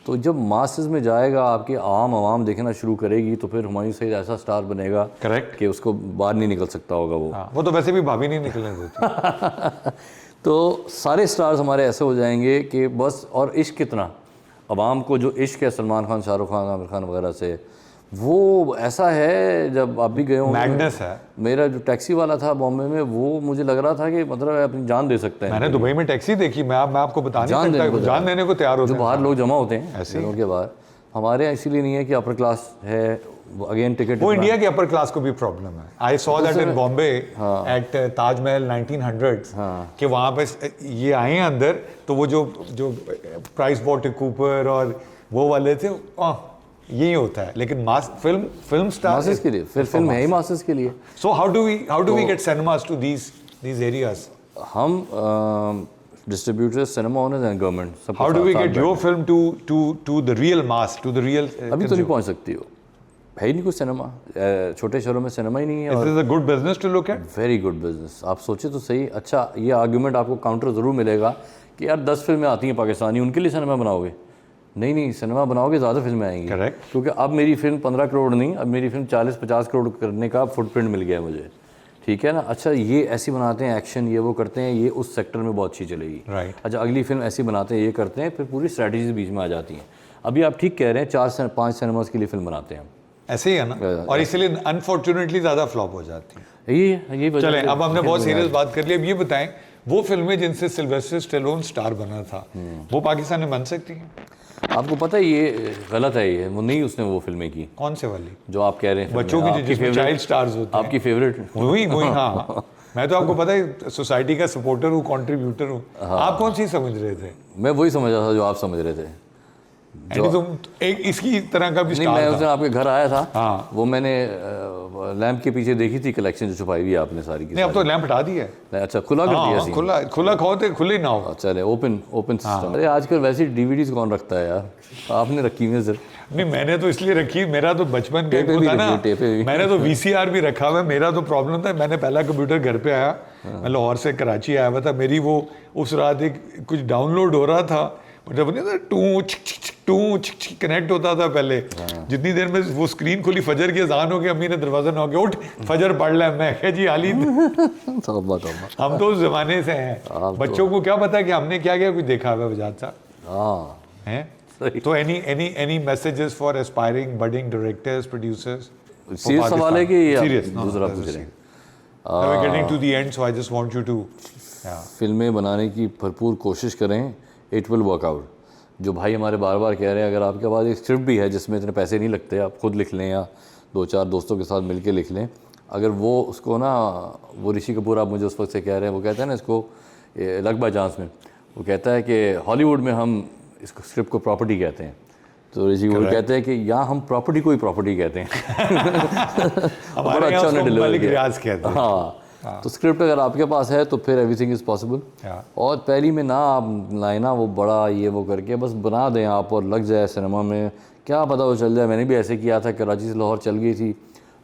तो जब मासेस में जाएगा, आपकी आवाम देखना शुरू करेगी, तो फिर हुमायूं सईद ऐसा स्टार बनेगा,
करेक्ट,
कि उसको बाहर नहीं निकल सकता होगा वो।
वो तो वैसे भी भाभी नहीं निकलने देती।
तो सारे स्टार्स हमारे ऐसे हो जाएंगे कि बस, और इश्क कितना, आवाम को जो इश्क है सलमान खान, शाहरुख खान, आमिर खान वगैरह से, वो ऐसा है, जब आप भी गए हो,
मैडनेस है।
मेरा जो टैक्सी वाला था बॉम्बे में, वो मुझे लग रहा था कि मतलब अपनी जान दे सकते हैं।
मैंने दुबई में टैक्सी देखी, मैं आपको बता नहीं सकता, जान देने को तैयार होते हैं।
जो बाहर लोग जमा होते हैं ऐसे के बाहर, हमारे यहाँ इसीलिए नहीं है कि अपर क्लास है, अगेन टिकट,
वो इंडिया के अपर क्लास को भी प्रॉब्लम है। I saw that in Bombay at Taj 1900s कि वहाँ पे ये आए हैं अंदर, तो वो जो प्राइस वॉटर कूपर और वो वाले थे, यही होता है। लेकिन फिल्म स्टार
मासेस के लिए, फिर फिल्म है ही मासेस के लिए।
So how do we get cinemas to these areas?
हम distributors, cinema owners and government, सब
how do we get your film to the real mass, to the real?
अभी तो नहीं पहुंच सकती हो, है ही नहीं कुछ सिनेमा, छोटे शहरों में सिनेमा ही नहीं है।
Is this a good business to look at?
Very good business. आप सोचे तो सही। अच्छा, ये आर्ग्यूमेंट आपको काउंटर ज़रूर मिलेगा कि यार 10 फिल्में आती हैं पाकिस्तानी, उनके लिए सिनेमा बनाओगे? नहीं नहीं, सिनेमा बनाओगे ज़्यादा फिल्में आएंगी।
Correct.
क्योंकि अब मेरी फिल्म 15 करोड़ नहीं, अब मेरी फिल्म 40-50 करोड़ करने का फुटप्रिंट मिल गया है मुझे, ठीक है ना। अच्छा, ये ऐसी बनाते हैं, एक्शन ये वो करते हैं, ये उस सेक्टर में बहुत अच्छी चलेगी।
Right.
अच्छा, अगली फिल्म ऐसी बनाते हैं, ये करते हैं, फिर पूरी स्ट्रैटेजी बीच में आ जाती हैं। अभी आप ठीक कह रहे हैं, 4 से 5 सिनेमास के लिए फिल्म बनाते हैं।
ऐसे ही है ना, और इसलिए अनफॉर्चुनेटली ज़्यादा फ्लॉप हो जाती है।
यही वजह
चलें,
है।
अब हमने बहुत सीरियस बात कर ली। अब ये बताएं, वो फिल्में जिनसे सिल्वेस्टर स्टेलोन स्टार बना था, वो पाकिस्तान में बन सकती हैं?
आपको पता है ये गलत है, ये वो नहीं, उसने वो फिल्में की
कौन से वाली?
जो आप कह रहे हैं
बच्चों की, जिसमें चाइल्ड स्टार्स होते हैं।
आपकी फेवरेट
वही हाँ। मैं तो आपको पता है सोसाइटी का सपोर्टर हूँ, कंट्रीब्यूटर हूँ। आप कौन सी समझ रहे थे?
मैं वही समझ रहा था जो आप समझ रहे थे।
तुम एक इसकी तरह का भी
नहीं, मैं उस दिन आपके घर आया था।
हाँ।
वो मैंने लैंप के पीछे देखी थी कलेक्शन जो छुपाई हुई है आपने सारी की।
नहीं, अब तो लैंप हटा दिया है।
अच्छा, खुला कर दिया सीन।
खुला खुला खाओ तो खुले ना हो।
चले, ओपन सिस्टम। अरे आजकल वैसे डीवीडीज कौन रखता है यार, आपने रखी हुई है सर।
नहीं, मैंने तो इसलिए रखी, मेरा तो बचपन
टेपे
का
भी
था ना,
रखी, टेपे भी।
मैंने तो वीसीआर भी रखा हुआ है। मेरा तो प्रॉब्लम था, मैंने पहला कंप्यूटर घर पे आया, मैं लाहौर से कराची आया हुआ था, मेरी वो उस रात एक कुछ डाउनलोड हो रहा था, जब नहीं था टू कनेक्ट होता था पहले, जितनी देर में वो स्क्रीन खुली, फजर की अजान हो गई, अम्मी ने दरवाजा ना हो गया, उठ फजर पढ़ ले। मैं कहा जी हाली हम तो उस जमाने से हैं। बच्चों को क्या पता कि हमने क्या क्या कुछ देखा हुआ वजाद साहब हैं। तो any messages for aspiring budding directors, producers?
Serious सवाल है कि
Serious, no,
दूसरा
that's
पूछ
the
रहे हैं?
Now we're getting to the end, so I just want you to
फिल्में बनाने की भरपूर कोशिश करें, इट विल वर्क आउट। जो भाई हमारे बार बार कह रहे हैं, अगर आपके पास एक स्क्रिप्ट भी है जिसमें इतने पैसे नहीं लगते, आप खुद लिख लें या 2-4 दोस्तों के साथ मिलके लिख लें, अगर वो उसको ना, वो ऋषि कपूर आप मुझे उस वक्त से कह रहे हैं, वो कहते हैं ना इसको लक बाय चांस में, वो कहता है कि हॉलीवुड में हम इसको स्क्रिप्ट को प्रॉपर्टी कहते हैं, तो ऋषि कपूर कहते हैं कि यहाँ हम प्रॉपर्टी को ही प्रॉपर्टी कहते हैं। बड़ा अच्छा उन्हें डिलीवर किया। हाँ, तो स्क्रिप्ट अगर आपके पास है तो फिर एवरीथिंग इज़ पॉसिबल। और पहली में ना आप लाए ना वो बड़ा ये वो करके बस बना दें आप और लग जाए सिनेमा में, क्या पता वो चल जाए। मैंने भी ऐसे किया था, कराची से लाहौर चल गई थी,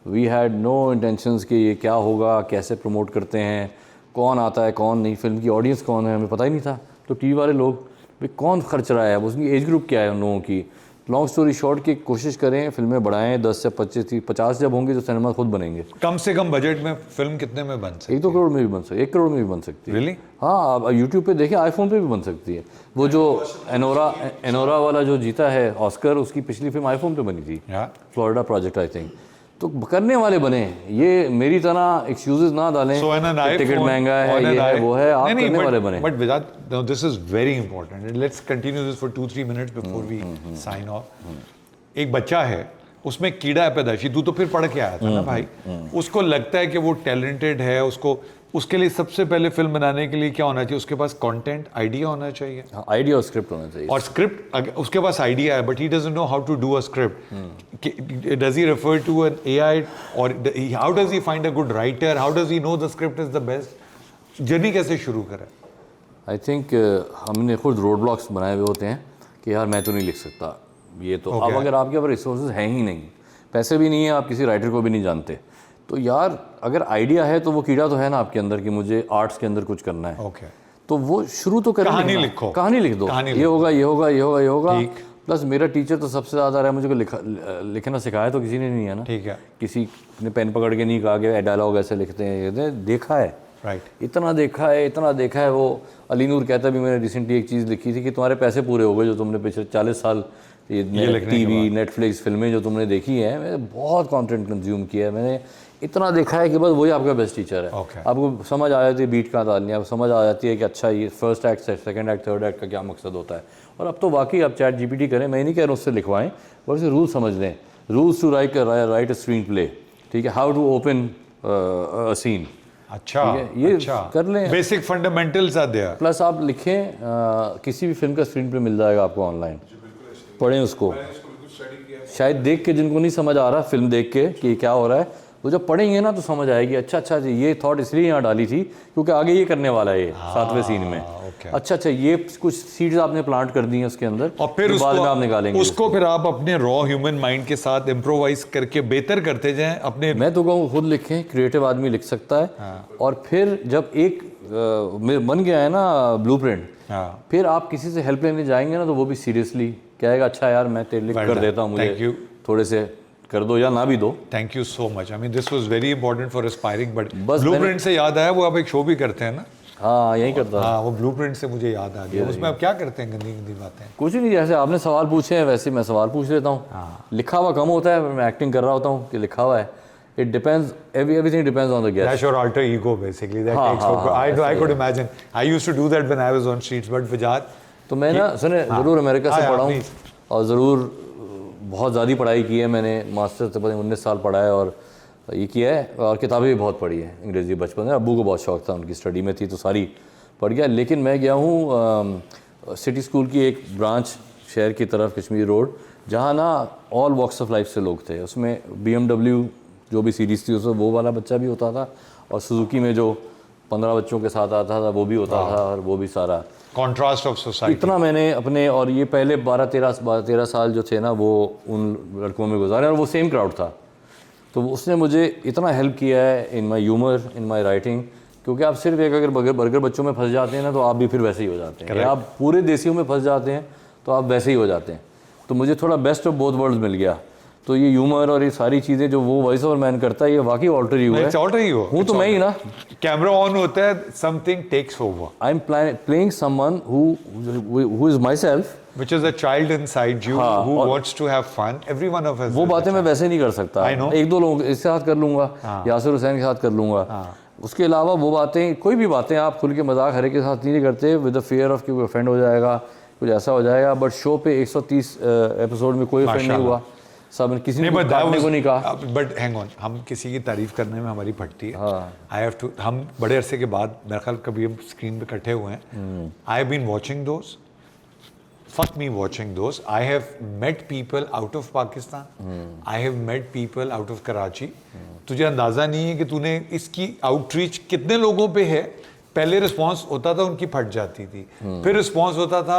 वी हैड नो इंटेंशंस कि ये क्या होगा, कैसे प्रमोट करते हैं, कौन आता है कौन नहीं, फिल्म की ऑडियंस कौन है, हमें पता ही नहीं था। तो टीवी वाले लोग भाई कौन खर्च रहा है, उसकी एज ग्रुप क्या है उन लोगों की। लॉन्ग स्टोरी शॉर्ट की कोशिश करें, फिल्में बढ़ाएं, 10 से 25 50 जब होंगे तो सिनेमा खुद बनेंगे।
कम से कम बजट में फिल्म कितने में बन सकती है?
1-2 करोड़ में भी बन सकती है, 1 करोड़ में भी बन सकती है।
Really?
हाँ, आप यूट्यूब पे देखें, आईफोन पे भी बन सकती है। वो जो एनोरा वाला जो जीता है ऑस्कर, उसकी पिछली फिल्म आईफोन पे बनी थी, फ्लोरिडा प्रोजेक्ट आई थिंक। तो करने वाले बने, ये मेरी तरह एक्सक्यूजेस ना डालें, टिकट महंगा है, ये है वो है, आप करने वाले बने।
But without, no, this is very important, let's continue this for 2-3 minutes before we sign off. एक बच्चा है, उसमें कीड़ा है पैदाइशी, तू तो फिर पढ़ के आया था ना भाई, उसको लगता है कि वो टैलेंटेड है, उसको उसके लिए सबसे पहले फिल्म बनाने के लिए क्या होना चाहिए? उसके पास कंटेंट, आइडिया होना चाहिए।
आइडिया और स्क्रिप्ट होना चाहिए।
और स्क्रिप्ट, उसके पास आइडिया है but he doesn't know how to do a script. Does he refer to an AI और how does he find a good writer? How does he know the script is the best? Journey कैसे शुरू करें?
आई थिंक हमने खुद रोड ब्लॉक्स बनाए हुए होते हैं कि यार मैं तो नहीं लिख सकता ये तो। अब अगर आपके पास रिसोर्सेज हैं ही नहीं, पैसे भी नहीं है, आप किसी राइटर को भी नहीं जानते, तो यार अगर आइडिया है तो वो कीड़ा तो है ना आपके अंदर कि मुझे आर्ट्स के अंदर कुछ करना है। तो वो शुरू तो करें,
कहानी लिखो,
कहानी लिख दो, ये होगा ये होगा ये होगा ये होगा। प्लस मेरा टीचर तो सबसे ज़्यादा रहा है, मुझे लिखना सिखाया तो किसी ने नहीं है ना।
ठीक है,
किसी ने पेन पकड़ के नहीं कहा कि डायलॉग ऐसे लिखते हैं, ये देखा है, इतना देखा है, इतना देखा है। वो अली नूर कहता भी, मैंने रिसेंटली एक चीज़ लिखी थी कि तुम्हारे पैसे पूरे हो गए जो तुमने पिछले 40 साल ये टीवी नेटफ्लिक्स फिल्में जो तुमने देखी हैं, मैंने बहुत कंटेंट कंज्यूम किया है, मैंने इतना देखा है कि बस वही आपका बेस्ट टीचर है। आपको समझ आ जाती है बीट कहाँ डालनी है, आपको समझ आ जाती है कि अच्छा ये first act second act third act का क्या मकसद होता है। और अब तो वाकई आप चैट जीपीटी करें, मैं नहीं कह रहा हूँ उससे लिखवाएं, और उसे रूल समझ लें, rules to write a screenplay, ठीक है, how to open a scene.
अच्छा,
ये
अच्छा,
कर लें,
basic fundamentals are there.
Plus आप लिखें, किसी भी फिल्म का स्क्रीन प्ले मिल जाएगा आपको ऑनलाइन, पढ़ें उसको, शायद देख के जिनको नहीं समझ आ रहा फिल्म देख के कि क्या हो रहा है, तो जब पढ़ेंगे ना तो समझ आएगी, अच्छा जी ये थॉट इसलिए यहाँ डाली थी क्योंकि आगे ये करने वाला है ये 7वें सीन में। अच्छा ये कुछ सीड्स आपने प्लांट कर दी हैं उसके अंदर,
और फिर
बाद में आप निकालेंगे
उसको फिर आप अपने रॉ ह्यूमन माइंड के साथ इम्प्रोवाइज करके बेहतर करते जाएं अपने।
मैं तो कहूँ खुद लिखें, क्रिएटिव आदमी लिख सकता है। और फिर जब एक बन गया है ना ब्लूप्रिंट, फिर आप किसी से हेल्प लेने जाएंगे ना तो वो भी सीरियसली कहेगा अच्छा यार मैं तेरे लिए कर देता हूँ, मुझे थोड़े से कर दो या ना भी दो।
Thank you so much. I mean this was very important for aspiring, but blueprint से याद आया, वो आप एक शो भी करते हैं ना?
हाँ यही करता
हाँ, वो ब्लूप्रिंट से मुझे याद आ गया। उसमें आप क्या करते हैं? गंदी गंदी बातें?
कुछ नहीं, जैसे आपने सवाल पूछे हैं वैसे मैं सवाल पूछ लेता हूँ। लिखा हुआ कम होता है, मैं एक्टिंग कर रहा होता हूँ कि लिखा हुआ है। It depends, everything depends on the guest.
That's your alter ego basically. That takes over. I could imagine. I used to do that when I was on streets, but Vijat,
तो मैं ना सुने ज़रूर अमेरिका से पढ़ा हूँ और ज़रूर बहुत ज़्यादा पढ़ाई की है मैंने। मास्टर से 19 साल पढ़ा है और ये किया है, और किताबें भी बहुत पढ़ी है अंग्रेज़ी बचपन में। अब्बू को बहुत शौक था, उनकी स्टडी में थी तो सारी पढ़ गया। लेकिन मैं गया हूँ सिटी स्कूल की एक ब्रांच शहर की तरफ, कश्मीर रोड, जहाँ ना ऑल वॉक्स ऑफ लाइफ से लोग थे। उसमें BMW जो भी सीरीज़ थी उसमें वो वाला बच्चा भी होता था, और सुजुकी में जो 15 बच्चों के साथ आता था वो भी होता था, और वो भी सारा
कॉन्ट्रास्ट ऑफ सोसाइटी।
इतना मैंने अपने, और ये पहले 12-13 साल जो थे ना वो उन लड़कों में गुजारे, और वो सेम क्राउड था। तो उसने मुझे इतना हेल्प किया है इन माई ह्यूमर, इन माई राइटिंग, क्योंकि आप सिर्फ एक अगर बर्गर बच्चों में फंस जाते हैं ना तो आप भी फिर वैसे ही हो जाते हैं। आप पूरे देसियों में फंस जाते हैं तो आप वैसे ही हो जाते हैं। तो मुझे थोड़ा बेस्ट ऑफ बोथ वर्ल्ड्स मिल गया। तो ये ह्यूमर और ये सारी चीज़ें जो वो वॉइस ओवर मैन करता है, ये वाकई ऑल्टर ईगो है।
ऑल्टर ईगो
हूँ तो मैं ही ना।
कैमरा ऑन होता है, something takes over.
I am playing someone who is myself,
which is a child inside you who wants to have fun. Every one of us.
वो बातें मैं वैसे नहीं कर सकता। एक दो लोगों के साथ कर लूँगा, यासिर हुसैन के साथ कर लूँगा। उसके अलावा वो बातें, कोई भी बातें आप खुल के मजाक हर एक के साथ नहीं करते विद द फियर ऑफ कि कोई ऑफेंड हो जाएगा, कुछ ऐसा हो जाएगा। बट शो पे 130 एपिसोड में कोई ऑफेंड नहीं हुआ, सब किसी ने काटने को नहीं कहा।
बट हैंग ऑन, हम किसी की तारीफ करने में हमारी फटती है। आई हैव टू, हम बड़े अरसे के बाद मेरे ख्याल कभी हम स्क्रीन पे इकट्ठे हुए हैं। I have been watching those, fuck me watching those. I have met people out of Pakistan. I have met people out of Karachi. तुझे अंदाज़ा नहीं है कि तूने इसकी आउटरीच कितने लोगों पे है। पहले रिस्पॉन्स होता था उनकी फट जाती थी, फिर रिस्पॉन्स होता था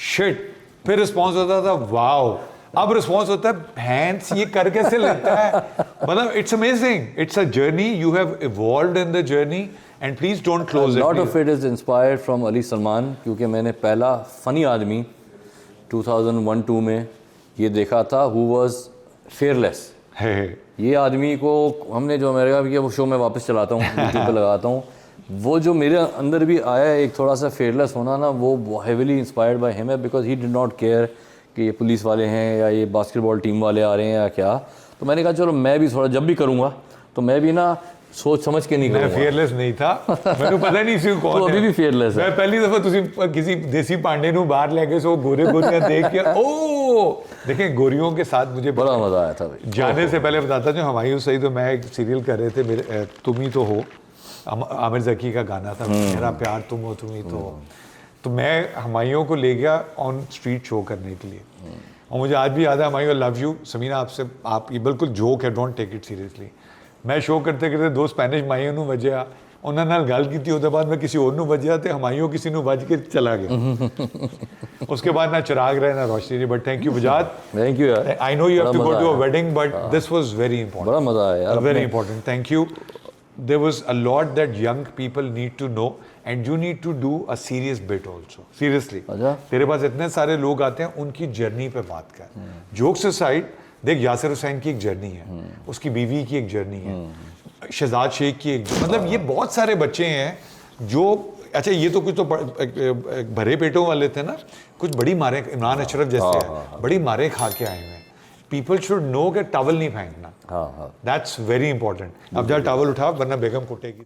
शिट, फिर रिस्पॉन्स होता था वाओ, अब रिस्पॉन्स होता है भैंस ये कर कैसे लेता है। मतलब it's amazing, it's a journey, you have evolved in the journey and please don't close it.
Lot of it is inspired from Ali Salman, क्योंकि मैंने पहला फनी आदमी 2001-2 में ये देखा था, हु वाज फेयरलेस। ये आदमी को हमने जो अमेरिका में किया वो शो में वापस चलाता हूँ, यूट्यूब पे लगाता हूँ। वो जो मेरे अंदर भी आया है एक थोड़ा सा फेयरलेस होना ना, वो हेविली इंस्पायर्ड बाय हिम है, because he did not care कि ये पुलिस वाले हैं या ये बास्केटबॉल टीम वाले आ रहे हैं या क्या। तो मैंने कहा चलो मैं भी थोड़ा, जब भी करूँगा तो मैं भी ना सोच समझ के नहीं करूँगा।
मैं फेयरलेस नहीं था, मैंने पता नहीं सी कौन है।
अभी भी फेयरलेस है।
मैं पहली दफा तुसी किसी देसी पांडे नु बाहर लेके सो गोरे गोरियां देख के ओ देखें गोरियों के साथ मुझे
बड़ा मजा आया था भाई।
जाने से पहले बताता जो हमायूं सही, तो मैं एक सीरियल कर रहे थे, मेरे तुम ही तो हो, आमिर जकी का गाना था, मेरा प्यार तुम हो तुम ही तो हो। तो मैं हमायूं को ले गया ऑन स्ट्रीट शो करने के लिए, और मुझे आज भी याद है हमायूं लव यू समीना, आपसे आप ये बिल्कुल जोक है, डोंट टेक इट सीरियसली। मैं शो करते करते दो स्पैनिश माइयों ਨੂੰ ਵਜਿਆ, ਉਹਨਾਂ ਨਾਲ ਗੱਲ ਕੀਤੀ, ਉਹਦੇ ਬਾਅਦ मैं किसी और ਨੂੰ ਵਜਿਆ ਤੇ ਹਮਾयूं किसी ਨੂੰ ਵੱਜ के चला गया। उसके बाद ना चिराग रहे ना रोशनी रही। बट थैंक यू विजात,
थैंक यू यार।
I know you have to go to a wedding, but this was very important.
बड़ा मजा आया यार,
very important, thank you. There was a lot that young people need to know, and you need to do a serious bit also. Seriously, तेरे पास इतने सारे लोग आते हैं, उनकी जर्नी पे बात कर। जोक्स असाइड, देख यासिर हुसैन की एक जर्नी है, उसकी बीवी की एक जर्नी है, शहजाद शेख की एक, मतलब ये बहुत सारे बच्चे हैं जो, अच्छा ये तो कुछ तो भरे पेटों वाले थे ना, कुछ बड़ी मारे, इमरान अशरफ जैसे बड़ी मारे खा के आए हुए हैं। पीपल शुड नो कि टॉवल नहीं फेंकना, दैट्स वेरी इंपॉर्टेंट। अब जा टॉवल उठा वरना बेगम कुटेगी।